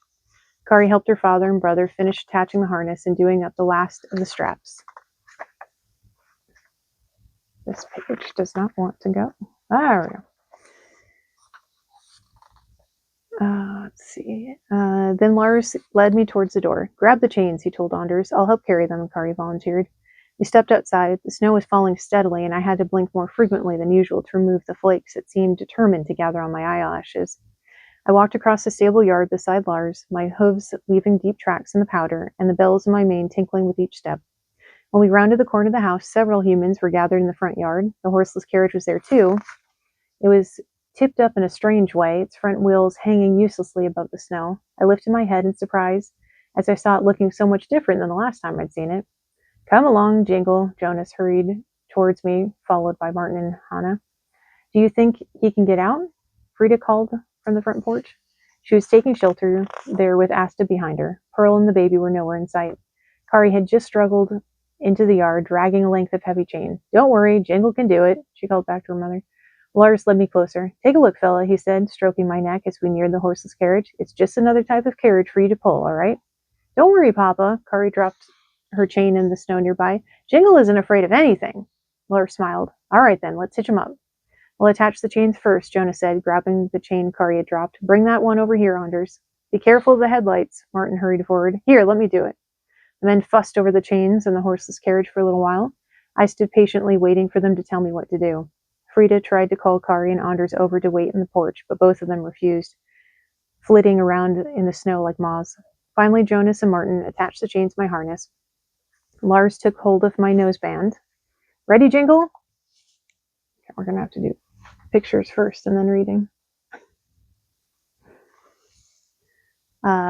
Kari helped her father and brother finish attaching the harness and doing up the last of the straps. This page does not want to go. There we go. Let's see. Then Lars led me towards the door. Grab the chains, he told Anders. I'll help carry them, Kari volunteered. We stepped outside. The snow was falling steadily, and I had to blink more frequently than usual to remove the flakes that seemed determined to gather on my eyelashes. I walked across the stable yard beside Lars, my hooves leaving deep tracks in the powder, and the bells in my mane tinkling with each step. When we rounded the corner of the house, several humans were gathered in the front yard. The horseless carriage was there, too. It was tipped up in a strange way, its front wheels hanging uselessly above the snow. I lifted my head in surprise as I saw it looking so much different than the last time I'd seen it. Come along, Jingle. Jonas hurried towards me, followed by Martin and Hannah. Do you think he can get out? Frida called from the front porch. She was taking shelter there with Asta behind her. Pearl and the baby were nowhere in sight. Kari had just struggled into the yard, dragging a length of heavy chain. Don't worry, Jingle can do it, she called back to her mother. Lars led me closer. Take a look, fella, he said, stroking my neck as we neared the horseless carriage. It's just another type of carriage for you to pull, all right? Don't worry, Papa. Kari dropped her chain in the snow nearby. Jingle isn't afraid of anything. Lars smiled. All right, then, let's hitch him up. We'll attach the chains first, Jonas said, grabbing the chain Kari had dropped. Bring that one over here, Anders. Be careful of the headlights. Martin hurried forward. Here, let me do it. The men fussed over the chains and the horseless carriage for a little while. I stood patiently waiting for them to tell me what to do. Frida tried to call Kari and Anders over to wait in the porch, but both of them refused, flitting around in the snow like moths. Finally, Jonas and Martin attached the chains to my harness. Lars took hold of my noseband. Ready, Jingle? We're going to have to do pictures first and then reading.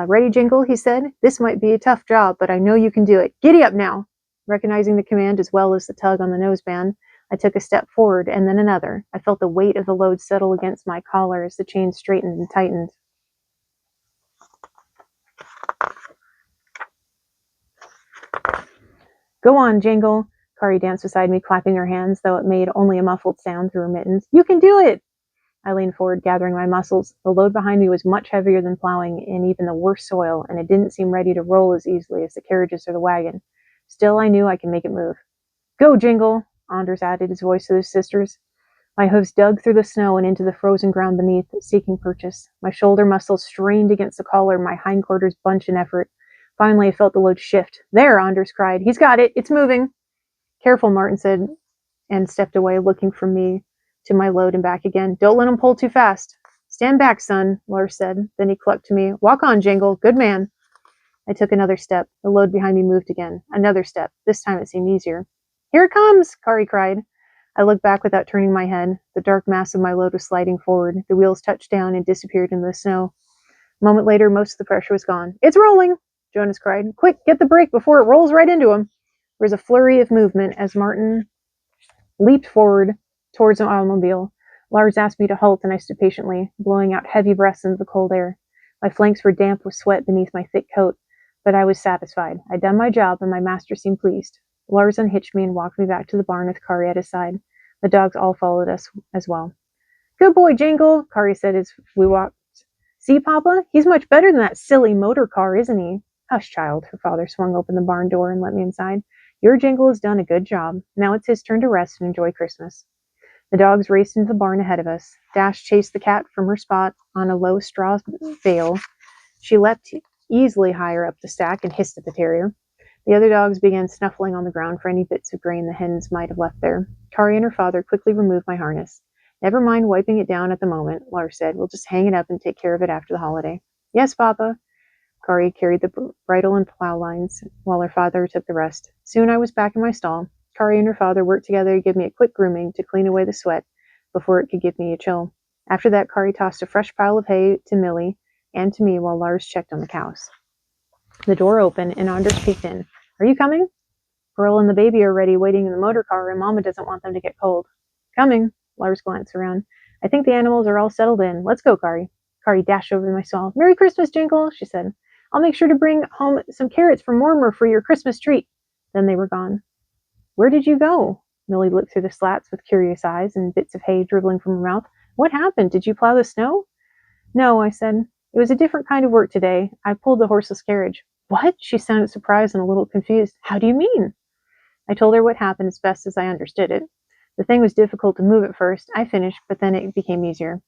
Ready, Jingle, he said. This might be a tough job, but I know you can do it. Giddy up now. Recognizing the command as well as the tug on the noseband, I took a step forward and then another. I felt the weight of the load settle against my collar as the chain straightened and tightened. Go on, Jingle. Kari danced beside me, clapping her hands, though it made only a muffled sound through her mittens. You can do it! I leaned forward, gathering my muscles. The load behind me was much heavier than plowing in even the worst soil, and it didn't seem ready to roll as easily as the carriages or the wagon. Still, I knew I could make it move. Go, Jingle! Anders added his voice to his sister's. My hooves dug through the snow and into the frozen ground beneath, seeking purchase. My shoulder muscles strained against the collar, my hindquarters bunched in effort. Finally, I felt the load shift. There, Anders cried. He's got it. It's moving. Careful, Martin said, and stepped away, looking from me to my load and back again. Don't let him pull too fast. Stand back, son, Lars said. Then he clucked to me. Walk on, Jingle. Good man. I took another step. The load behind me moved again. Another step. This time it seemed easier. Here it comes, Kari cried. I looked back without turning my head. The dark mass of my load was sliding forward. The wheels touched down and disappeared into the snow. A moment later, most of the pressure was gone. It's rolling, Jonas cried. Quick, get the brake before it rolls right into him. There was a flurry of movement as Martin leaped forward towards an automobile. Lars asked me to halt, and I stood patiently, blowing out heavy breaths into the cold air. My flanks were damp with sweat beneath my thick coat, but I was satisfied. I'd done my job, and my master seemed pleased. Lars unhitched me and walked me back to the barn with Kari at his side. The dogs all followed us as well. Good boy, Jingle, Kari said as we walked. See, Papa? He's much better than that silly motor car, isn't he? Hush, child. Her father swung open the barn door and let me inside. Your Jingle has done a good job. Now it's his turn to rest and enjoy Christmas. The dogs raced into the barn ahead of us. Dash chased the cat from her spot on a low straw bale. She leapt easily higher up the stack and hissed at the terrier. The other dogs began snuffling on the ground for any bits of grain the hens might have left there. Kari and her father quickly removed my harness. Never mind wiping it down at the moment, Lars said. We'll just hang it up and take care of it after the holiday. Yes, Papa. Kari carried the bridle and plow lines, while her father took the rest. Soon I was back in my stall. Kari and her father worked together to give me a quick grooming to clean away the sweat before it could give me a chill. After that, Kari tossed a fresh pile of hay to Millie and to me while Lars checked on the cows. The door opened, and Anders peeked in. Are you coming? Pearl and the baby are ready, waiting in the motor car, and Mama doesn't want them to get cold. Coming. Lars glanced around. I think the animals are all settled in. Let's go, Kari. Kari dashed over to my stall. Merry Christmas, Jingle, she said. I'll make sure to bring home some carrots from Mortimer for your Christmas treat. Then they were gone. Where did you go? Millie looked through the slats with curious eyes and bits of hay dribbling from her mouth. What happened? Did you plow the snow? No, I said. It was a different kind of work today. I pulled the horseless carriage. What? She sounded surprised and a little confused. How do you mean? I told her what happened as best as I understood it. The thing was difficult to move at first. I finished, but then it became easier.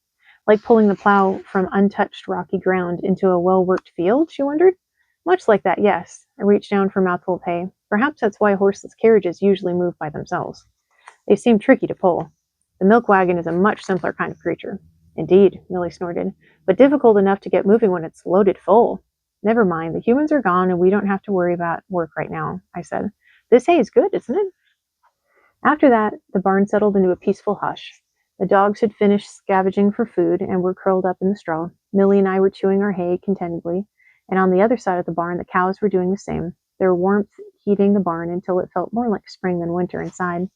Like pulling the plow from untouched rocky ground into a well-worked field, she wondered. Much like that, yes. I reached down for a mouthful of hay. Perhaps that's why horseless carriages usually move by themselves. They seem tricky to pull. The milk wagon is a much simpler kind of creature. Indeed, Millie snorted, but difficult enough to get moving when it's loaded full. Never mind, the humans are gone and we don't have to worry about work right now, I said. This hay is good, isn't it? After that, the barn settled into a peaceful hush. The dogs had finished scavenging for food and were curled up in the straw. Millie and I were chewing our hay contentedly, and on the other side of the barn, the cows were doing the same, their warmth heating the barn until it felt more like spring than winter inside.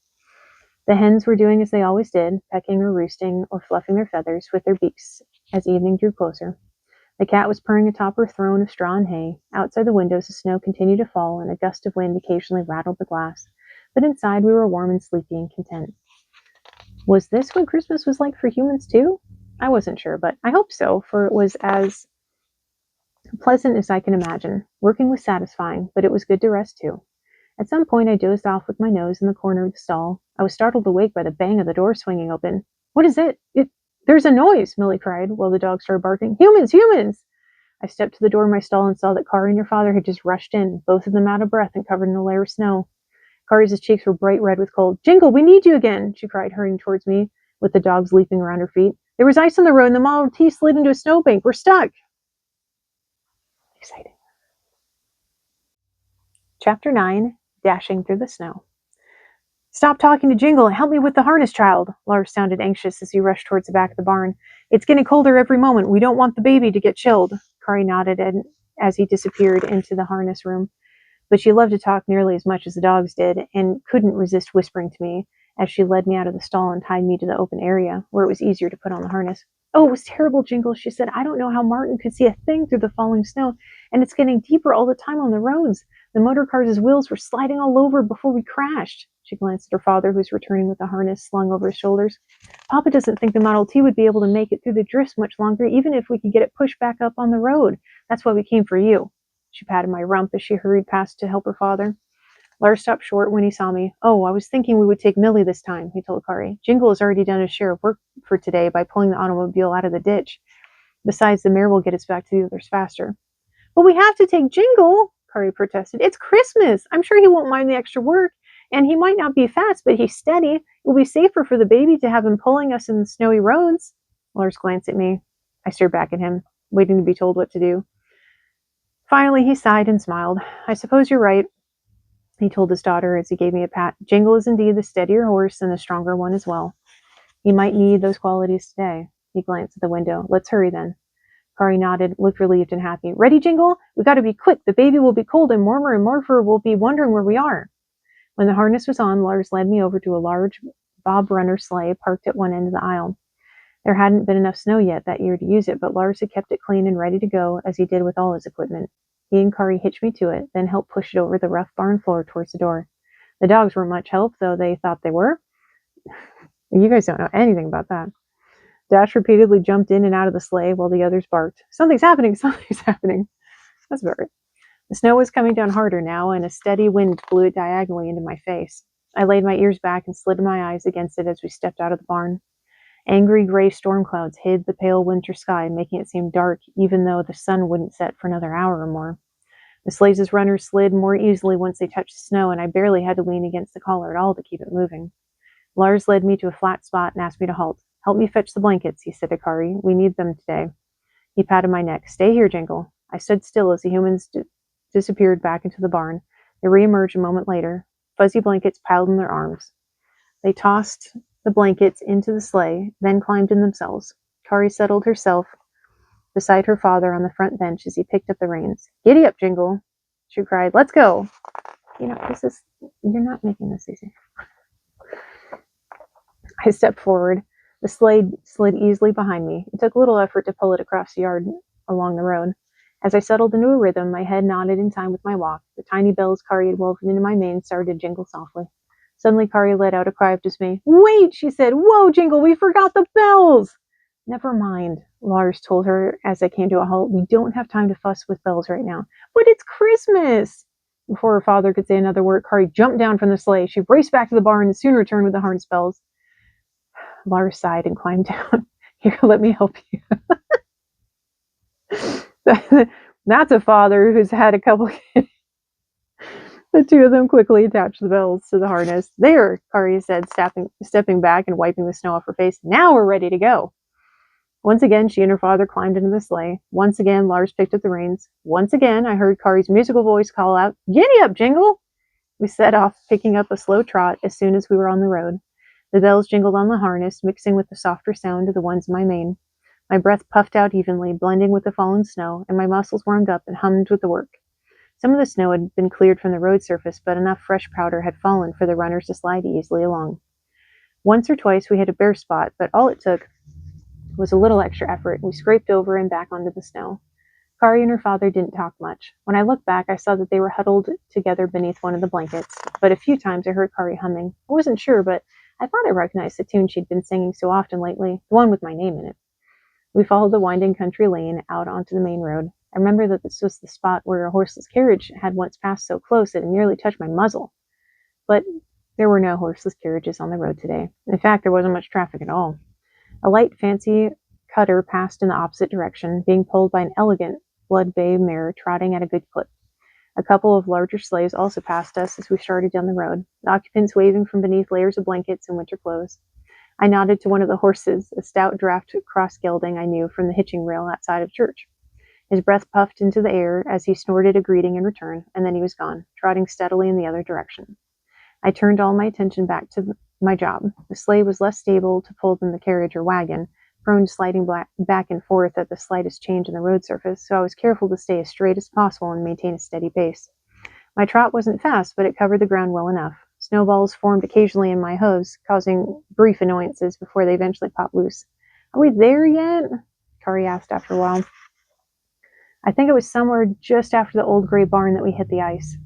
The hens were doing as they always did, pecking or roosting or fluffing their feathers with their beaks as evening drew closer. The cat was purring atop her throne of straw and hay. Outside the windows, the snow continued to fall, and a gust of wind occasionally rattled the glass. But inside, we were warm and sleepy and content. Was this what Christmas was like for humans, too? I wasn't sure, but I hoped so, for it was as pleasant as I can imagine. Working was satisfying, but it was good to rest, too. At some point, I dozed off with my nose in the corner of the stall. I was startled awake by the bang of the door swinging open. What is it? There's a noise, Millie cried, while the dog started barking. Humans! Humans! I stepped to the door of my stall and saw that Kari and her father had just rushed in, both of them out of breath and covered in a layer of snow. Kari's cheeks were bright red with cold. Jingle, we need you again, she cried, hurrying towards me, with the dogs leaping around her feet. There was ice on the road and the Model T slid into a snowbank. We're stuck. Exciting. Chapter 9, Dashing Through the Snow. Stop talking to Jingle and help me with the harness, child. Lars sounded anxious as he rushed towards the back of the barn. It's getting colder every moment. We don't want the baby to get chilled. Kari nodded as he disappeared into the harness room. But she loved to talk nearly as much as the dogs did, and couldn't resist whispering to me as she led me out of the stall and tied me to the open area, where it was easier to put on the harness. Oh, it was terrible, Jingle, she said. I don't know how Martin could see a thing through the falling snow, and it's getting deeper all the time on the roads. The motor car's wheels were sliding all over before we crashed. She glanced at her father, who was returning with the harness slung over his shoulders. Papa doesn't think the Model T would be able to make it through the drifts much longer, even if we could get it pushed back up on the road. That's why we came for you. She patted my rump as she hurried past to help her father. Lars stopped short when he saw me. Oh, I was thinking we would take Millie this time, he told Kari. Jingle has already done his share of work for today by pulling the automobile out of the ditch. Besides, the mare will get us back to the others faster. But we have to take Jingle, Kari protested. It's Christmas. I'm sure he won't mind the extra work. And he might not be fast, but he's steady. It will be safer for the baby to have him pulling us in the snowy roads. Lars glanced at me. I stared back at him, waiting to be told what to do. Finally, he sighed and smiled. I suppose you're right, he told his daughter as he gave me a pat. Jingle is indeed the steadier horse and the stronger one as well. He might need those qualities today. He glanced at the window. Let's hurry then. Kari nodded, looked relieved and happy. Ready, Jingle? We got to be quick. The baby will be cold and Morpher will be wondering where we are. When the harness was on, Lars led me over to a large bob runner sleigh parked at one end of the aisle. There hadn't been enough snow yet that year to use it, but Lars had kept it clean and ready to go, as he did with all his equipment. He and Kari hitched me to it, then helped push it over the rough barn floor towards the door. The dogs weren't much help, though they thought they were. You guys don't know anything about that. Dash repeatedly jumped in and out of the sleigh while the others barked. Something's happening, something's happening. That's about right. The snow was coming down harder now, and a steady wind blew it diagonally into my face. I laid my ears back and slid my eyes against it as we stepped out of the barn. Angry gray storm clouds hid the pale winter sky, making it seem dark, even though the sun wouldn't set for another hour or more. The sleigh's runners slid more easily once they touched the snow, and I barely had to lean against the collar at all to keep it moving. Lars led me to a flat spot and asked me to halt. Help me fetch the blankets, he said to Kari. We need them today. He patted my neck. Stay here, Jingle. I stood still as the humans disappeared back into the barn. They reemerged a moment later, fuzzy blankets piled in their arms. They tossed the blankets into the sleigh, then climbed in themselves. Kari settled herself beside her father on the front bench as he picked up the reins. Giddy up, Jingle, she cried. Let's go. You're not making this easy. I stepped forward. The sleigh slid easily behind me. It took little effort to pull it across the yard along the road. As I settled into a rhythm, my head nodded in time with my walk. The tiny bells Kari had woven into my mane started to jingle softly. Suddenly, Kari let out a cry of dismay. Wait, she said. Whoa, Jingle, we forgot the bells. Never mind, Lars told her as I came to a halt. We don't have time to fuss with bells right now. But it's Christmas. Before her father could say another word, Kari jumped down from the sleigh. She raced back to the barn and soon returned with the harness bells. Lars sighed and climbed down. Here, let me help you. That's a father who's had a couple kids. The two of them quickly attached the bells to the harness. There, Kari said, stepping back and wiping the snow off her face. Now we're ready to go. Once again, she and her father climbed into the sleigh. Once again, Lars picked up the reins. Once again, I heard Kari's musical voice call out, Giddy up, Jingle! We set off, picking up a slow trot as soon as we were on the road. The bells jingled on the harness, mixing with the softer sound of the ones in my mane. My breath puffed out evenly, blending with the fallen snow, and my muscles warmed up and hummed with the work. Some of the snow had been cleared from the road surface, but enough fresh powder had fallen for the runners to slide easily along. Once or twice we hit a bare spot, but all it took was a little extra effort. We scraped over and back onto the snow. Kari and her father didn't talk much. When I looked back, I saw that they were huddled together beneath one of the blankets, but a few times I heard Kari humming. I wasn't sure, but I thought I recognized the tune she'd been singing so often lately, the one with my name in it. We followed the winding country lane out onto the main road. I remember that this was the spot where a horseless carriage had once passed so close that it nearly touched my muzzle. But there were no horseless carriages on the road today. In fact, there wasn't much traffic at all. A light, fancy cutter passed in the opposite direction, being pulled by an elegant blood bay mare trotting at a good clip. A couple of larger sleighs also passed us as we started down the road, the occupants waving from beneath layers of blankets and winter clothes. I nodded to one of the horses, a stout draft cross gelding I knew from the hitching rail outside of church. His breath puffed into the air as he snorted a greeting in return, and then he was gone, trotting steadily in the other direction. I turned all my attention back to my job. The sleigh was less stable to pull than the carriage or wagon, prone to sliding back and forth at the slightest change in the road surface, so I was careful to stay as straight as possible and maintain a steady pace. My trot wasn't fast, but it covered the ground well enough. Snowballs formed occasionally in my hooves, causing brief annoyances before they eventually popped loose. Are we there yet? Kari asked after a while. I think it was somewhere just after the old gray barn that we hit the ice.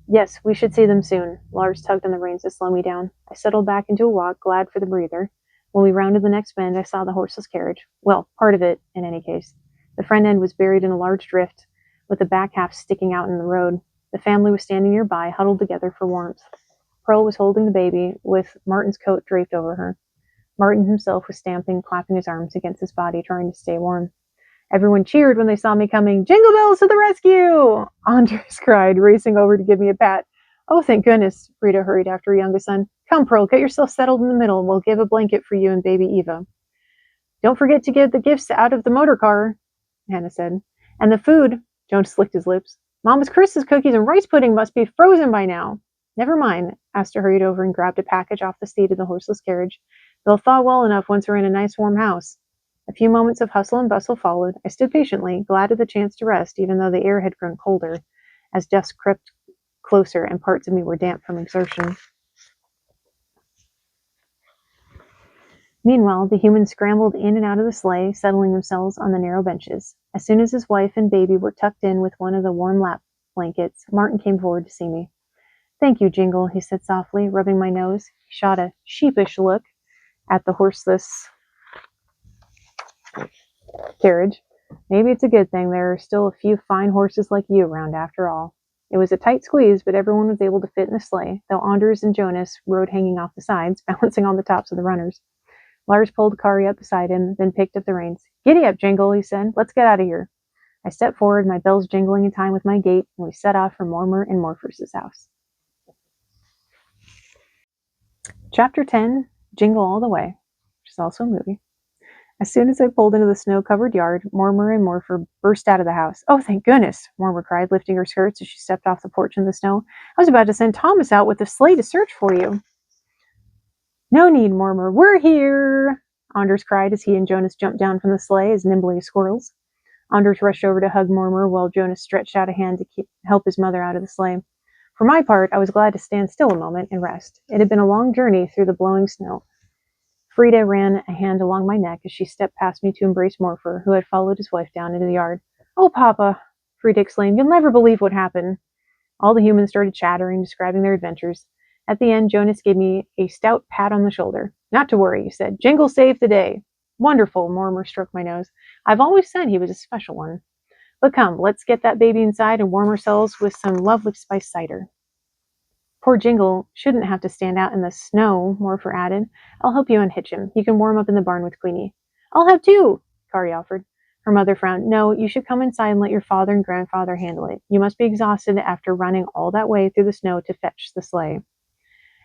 Yes, we should see them soon. Lars tugged on the reins to slow me down. I settled back into a walk, glad for the breather. When we rounded the next bend, I saw the horseless carriage. Well, part of it, in any case. The front end was buried in a large drift, with the back half sticking out in the road. The family was standing nearby, huddled together for warmth. Pearl was holding the baby, with Martin's coat draped over her. Martin himself was stamping, clapping his arms against his body, trying to stay warm. Everyone cheered when they saw me coming. Jingle Bells to the rescue! Andres cried, racing over to give me a pat. Oh, thank goodness, Frida hurried after her youngest son. Come, Pearl, get yourself settled in the middle, and we'll give a blanket for you and baby Eva. Don't forget to get the gifts out of the motor car, Hannah said. And the food, Jonas licked his lips. Mama's Christmas cookies and rice pudding must be frozen by now. Never mind, Asta hurried over and grabbed a package off the seat of the horseless carriage. They'll thaw well enough once we're in a nice warm house. A few moments of hustle and bustle followed. I stood patiently, glad of the chance to rest, even though the air had grown colder, as dusk crept closer and parts of me were damp from exertion. Meanwhile, the humans scrambled in and out of the sleigh, settling themselves on the narrow benches. As soon as his wife and baby were tucked in with one of the warm lap blankets, Martin came forward to see me. Thank you, Jingle, he said softly, rubbing my nose. He shot a sheepish look at the horseless carriage. Maybe it's a good thing there are still a few fine horses like you around after all. It was a tight squeeze, but everyone was able to fit in the sleigh, though Anders and Jonas rode hanging off the sides, balancing on the tops of the runners. Lars pulled Kari up beside him, then picked up the reins. Giddy up, Jingle, he said. Let's get out of here. I stepped forward, my bells jingling in time with my gait, and we set off for Mormer and Morpheus' house. Chapter 10, Jingle All the Way, which is also a movie. As soon as I pulled into the snow-covered yard, Mormer and Morpher burst out of the house. Oh, thank goodness, Mormer cried, lifting her skirts as she stepped off the porch in the snow. I was about to send Thomas out with the sleigh to search for you. No need, Mormer. We're here, Anders cried as he and Jonas jumped down from the sleigh as nimbly as squirrels. Anders rushed over to hug Mormer while Jonas stretched out a hand to help his mother out of the sleigh. For my part, I was glad to stand still a moment and rest. It had been a long journey through the blowing snow. Frida ran a hand along my neck as she stepped past me to embrace Morpher, who had followed his wife down into the yard. Oh, Papa, Frida exclaimed, you'll never believe what happened. All the humans started chattering, describing their adventures. At the end, Jonas gave me a stout pat on the shoulder. Not to worry, he said. Jingle saved the day. Wonderful, Mormer stroked my nose. I've always said he was a special one. But come, let's get that baby inside and warm ourselves with some lovely spiced cider. Poor Jingle shouldn't have to stand out in the snow, Morpher added. I'll help you unhitch him. You can warm up in the barn with Queenie. I'll have two, Kari offered. Her mother frowned. No, you should come inside and let your father and grandfather handle it. You must be exhausted after running all that way through the snow to fetch the sleigh.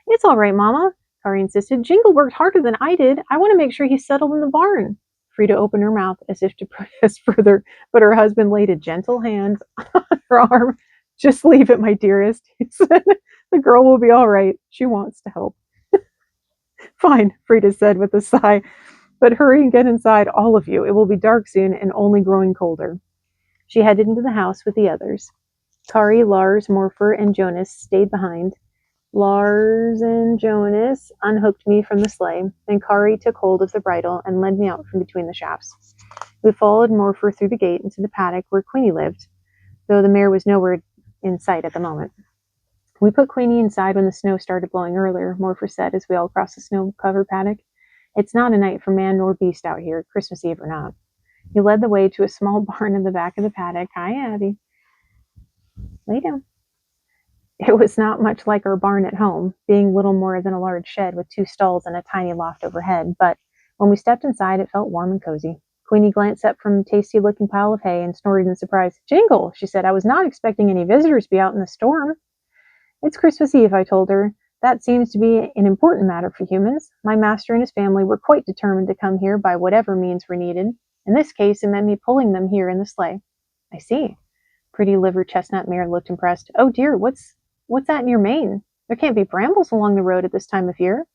It's all right, Mama, Kari insisted. Jingle worked harder than I did. I want to make sure he's settled in the barn. Frida opened her mouth as if to protest further, but her husband laid a gentle hand on her arm. Just leave it, my dearest, he said. The girl will be all right. She wants to help. Fine, Frida said with a sigh. But hurry and get inside, all of you. It will be dark soon and only growing colder. She headed into the house with the others. Kari, Lars, Morpher, and Jonas stayed behind. Lars and Jonas unhooked me from the sleigh, and Kari took hold of the bridle and led me out from between the shafts. We followed Morpher through the gate into the paddock where Queenie lived, though the mare was nowhere in sight at the moment. We put Queenie inside when the snow started blowing earlier, Morpher said as we all crossed the snow-covered paddock. It's not a night for man nor beast out here, Christmas Eve or not. He led the way to a small barn in the back of the paddock. Hi, Abby. Lay down. It was not much like our barn at home, being little more than a large shed with 2 stalls and a tiny loft overhead, but when we stepped inside, it felt warm and cozy. Queenie glanced up from a tasty-looking pile of hay and snorted in surprise. Jingle, she said, I was not expecting any visitors to be out in the storm. It's Christmas Eve, I told her. That seems to be an important matter for humans. My master and his family were quite determined to come here by whatever means were needed. In this case, it meant me pulling them here in the sleigh. I see. Pretty liver chestnut mare looked impressed. Oh dear, what's that in your mane? There can't be brambles along the road at this time of year.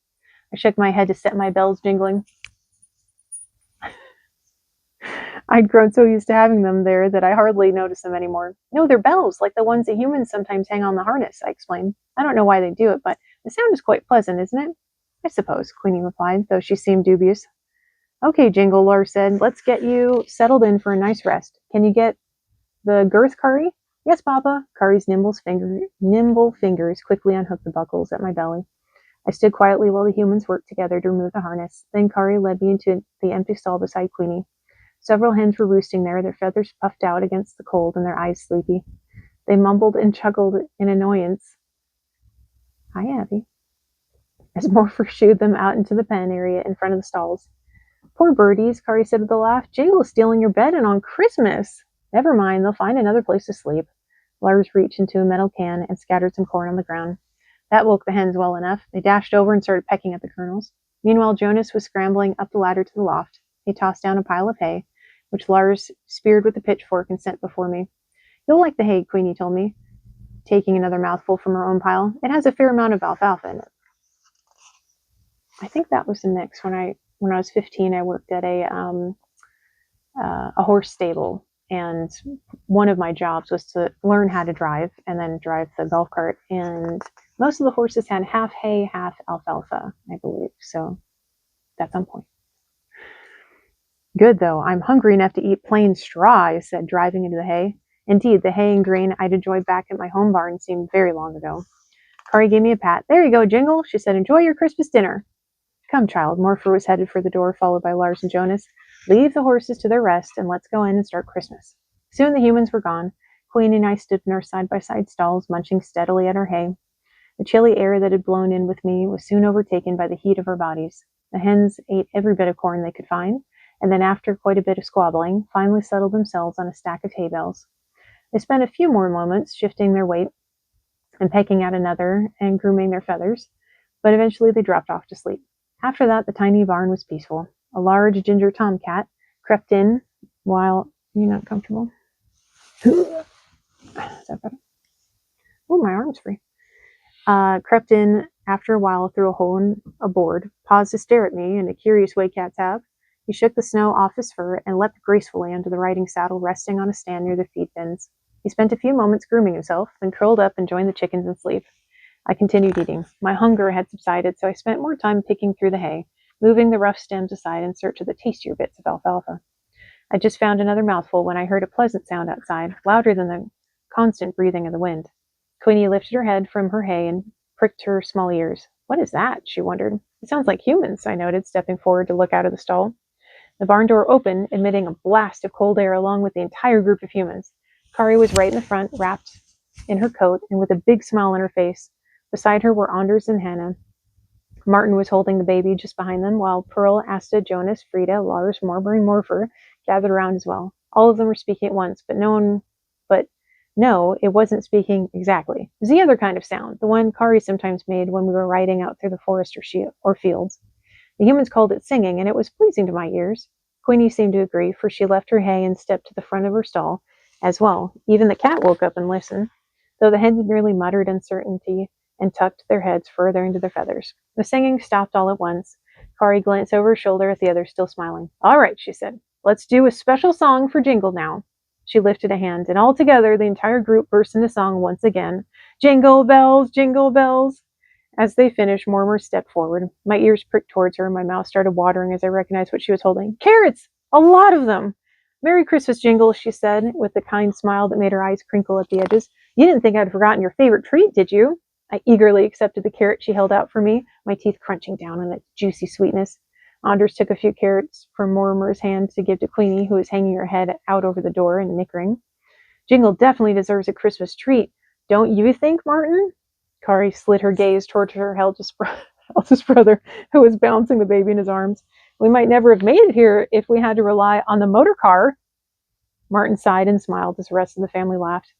I shook my head to set my bells jingling. I'd grown so used to having them there that I hardly noticed them anymore. No, they're bells, like the ones that humans sometimes hang on the harness, I explained. I don't know why they do it, but the sound is quite pleasant, isn't it? I suppose, Queenie replied, though she seemed dubious. Okay, Jingle, Laura said, let's get you settled in for a nice rest. Can you get the girth, Curry? Yes, Papa. Curry's nimble fingers quickly unhooked the buckles at my belly. I stood quietly while the humans worked together to remove the harness. Then Curry led me into the empty stall beside Queenie. Several hens were roosting there, their feathers puffed out against the cold and their eyes sleepy. They mumbled and chuckled in annoyance. Hi, Abby. As Morpher shooed them out into the pen area in front of the stalls. Poor birdies, Kari said with a laugh. Jingle is stealing your bed and on Christmas. Never mind, they'll find another place to sleep. Lars reached into a metal can and scattered some corn on the ground. That woke the hens well enough. They dashed over and started pecking at the kernels. Meanwhile, Jonas was scrambling up the ladder to the loft. He tossed down a pile of hay, which Lars speared with a pitchfork and sent before me. You'll like the hay, Queenie told me, taking another mouthful from her own pile. It has a fair amount of alfalfa in it. I think that was the mix. When I was 15, I worked at a horse stable, and one of my jobs was to learn how to drive and then drive the golf cart. And most of the horses had half hay, half alfalfa, I believe. So that's on point. Good, though. I'm hungry enough to eat plain straw, I said, driving into the hay. Indeed, the hay and grain I'd enjoyed back at my home barn seemed very long ago. Kari gave me a pat. There you go, Jingle, she said. Enjoy your Christmas dinner. Come, child. Morpher was headed for the door, followed by Lars and Jonas. Leave the horses to their rest, and let's go in and start Christmas. Soon the humans were gone. Queenie and I stood in our side-by-side stalls, munching steadily at our hay. The chilly air that had blown in with me was soon overtaken by the heat of our bodies. The hens ate every bit of corn they could find, and then after quite a bit of squabbling, finally settled themselves on a stack of hay bales. They spent a few more moments shifting their weight and pecking at another and grooming their feathers, but eventually they dropped off to sleep. After that, the tiny barn was peaceful. A large ginger tomcat crept in while... You're not comfortable? Is that better? Oh, my arm's free. Crept in after a while through a hole in a board, paused to stare at me in a curious way cats have. He shook the snow off his fur and leapt gracefully onto the riding saddle, resting on a stand near the feed bins. He spent a few moments grooming himself, then curled up and joined the chickens in sleep. I continued eating. My hunger had subsided, so I spent more time picking through the hay, moving the rough stems aside in search of the tastier bits of alfalfa. I just found another mouthful when I heard a pleasant sound outside, louder than the constant breathing of the wind. Queenie lifted her head from her hay and pricked her small ears. What is that? She wondered. It sounds like humans, I noted, stepping forward to look out of the stall. The barn door opened, admitting a blast of cold air along with the entire group of humans. Kari was right in the front, wrapped in her coat and with a big smile on her face. Beside her were Anders and Hannah. Martin was holding the baby just behind them, while Pearl, Asta, Jonas, Frida, Lars, Marbury, and Morpher gathered around as well. All of them were speaking at once, but no, it wasn't speaking exactly. It was the other kind of sound, the one Kari sometimes made when we were riding out through the forest or fields. The humans called it singing, and it was pleasing to my ears. Queenie seemed to agree, for she left her hay and stepped to the front of her stall as well. Even the cat woke up and listened, though the hens merely muttered uncertainty and tucked their heads further into their feathers. The singing stopped all at once. Kari glanced over her shoulder at the others, still smiling. All right, she said. Let's do a special song for Jingle now. She lifted a hand, and all together the entire group burst into song once again. Jingle bells, jingle bells. As they finished, Mormor stepped forward. My ears pricked towards her, and my mouth started watering as I recognized what she was holding. Carrots! A lot of them! Merry Christmas, Jingle, she said, with a kind smile that made her eyes crinkle at the edges. You didn't think I'd forgotten your favorite treat, did you? I eagerly accepted the carrot she held out for me, my teeth crunching down on its juicy sweetness. Anders took a few carrots from Mormor's hand to give to Queenie, who was hanging her head out over the door and nickering. Jingle definitely deserves a Christmas treat. Don't you think, Martin? Kari slid her gaze towards her eldest brother, who was bouncing the baby in his arms. We might never have made it here if we had to rely on the motor car. Martin sighed and smiled as the rest of the family laughed.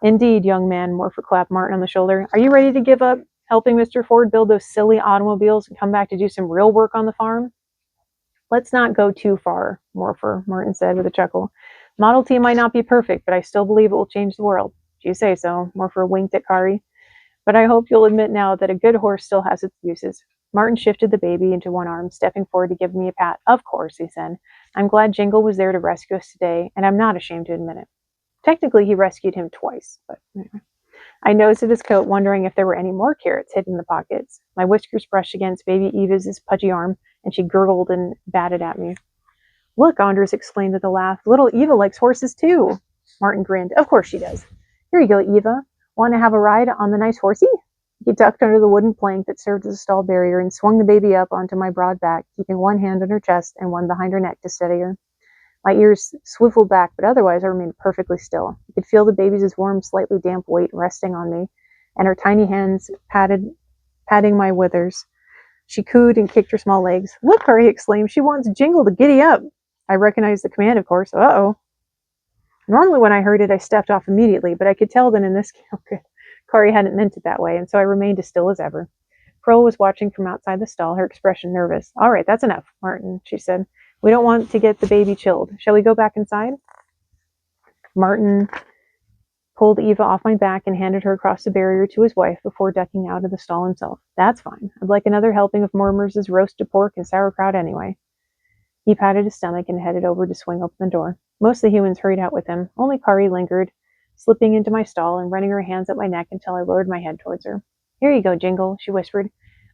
Indeed, young man, Morpher clapped Martin on the shoulder. Are you ready to give up helping Mr. Ford build those silly automobiles and come back to do some real work on the farm? Let's not go too far, Morpher, Martin said with a chuckle. Model T might not be perfect, but I still believe it will change the world. If you say so, Morpher winked at Kari. But I hope you'll admit now that a good horse still has its uses. Martin shifted the baby into one arm, stepping forward to give me a pat. Of course, he said. I'm glad Jingle was there to rescue us today, and I'm not ashamed to admit it. Technically, he rescued him twice, but anyway. I nosed at his coat, wondering if there were any more carrots hidden in the pockets. My whiskers brushed against baby Eva's pudgy arm, and she gurgled and batted at me. Look, Andres exclaimed with a laugh. Little Eva likes horses too. Martin grinned. Of course she does. Here you go, Eva. Want to have a ride on the nice horsey? He ducked under the wooden plank that served as a stall barrier and swung the baby up onto my broad back, keeping one hand on her chest and one behind her neck to steady her. My ears swiveled back, but otherwise I remained perfectly still. I could feel the baby's warm, slightly damp weight resting on me, and her tiny hands patting my withers. She cooed and kicked her small legs. Look, Kari exclaimed. She wants Jingle to giddy up. I recognized the command, of course. Uh-oh. Normally when I heard it, I stepped off immediately, but I could tell that in this case, Kari hadn't meant it that way, and so I remained as still as ever. Pearl was watching from outside the stall, her expression nervous. All right, that's enough, Martin, she said. We don't want to get the baby chilled. Shall we go back inside? Martin pulled Eva off my back and handed her across the barrier to his wife before ducking out of the stall himself. That's fine. I'd like another helping of Mortimer's roasted pork and sauerkraut anyway. He patted his stomach and headed over to swing open the door. Most of the humans hurried out with him. Only Kari lingered, slipping into my stall and running her hands up my neck until I lowered my head towards her. Here you go, Jingle, she whispered.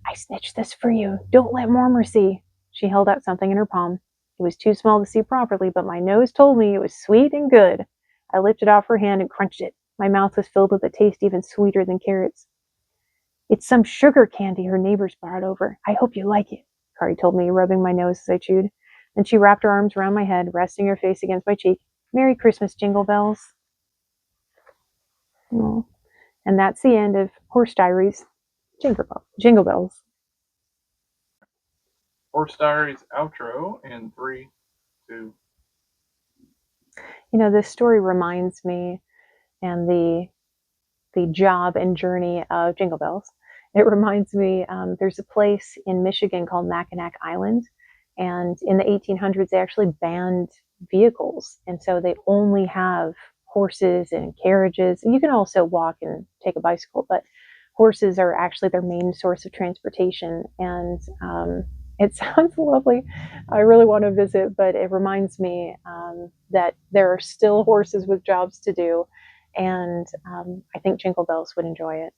I snitched this for you. Don't let Mortimer see. She held out something in her palm. It was too small to see properly, but my nose told me it was sweet and good. I lifted off her hand and crunched it. My mouth was filled with a taste even sweeter than carrots. It's some sugar candy her neighbors brought over. I hope you like it, Kari told me, rubbing my nose as I chewed. Then she wrapped her arms around my head, resting her face against my cheek. Merry Christmas, Jingle Bells. Oh. And that's the end of Horse Diaries, Jingle Bells. Horse Diaries outro in 3, 2. You know, this story reminds me, and the job and journey of Jingle Bells. It reminds me, there's a place in Michigan called Mackinac Island, and in the 1800s they actually banned vehicles, and so they only have horses and carriages. You can also walk and take a bicycle, but horses are actually their main source of transportation, and it sounds lovely. I really want to visit, but it reminds me that there are still horses with jobs to do, and I think Jingle Bells would enjoy it.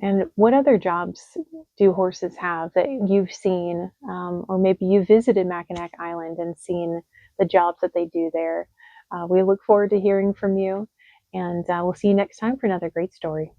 And what other jobs do horses have that you've seen, or maybe you visited Mackinac Island and seen the jobs that they do there? We look forward to hearing from you, and we'll see you next time for another great story.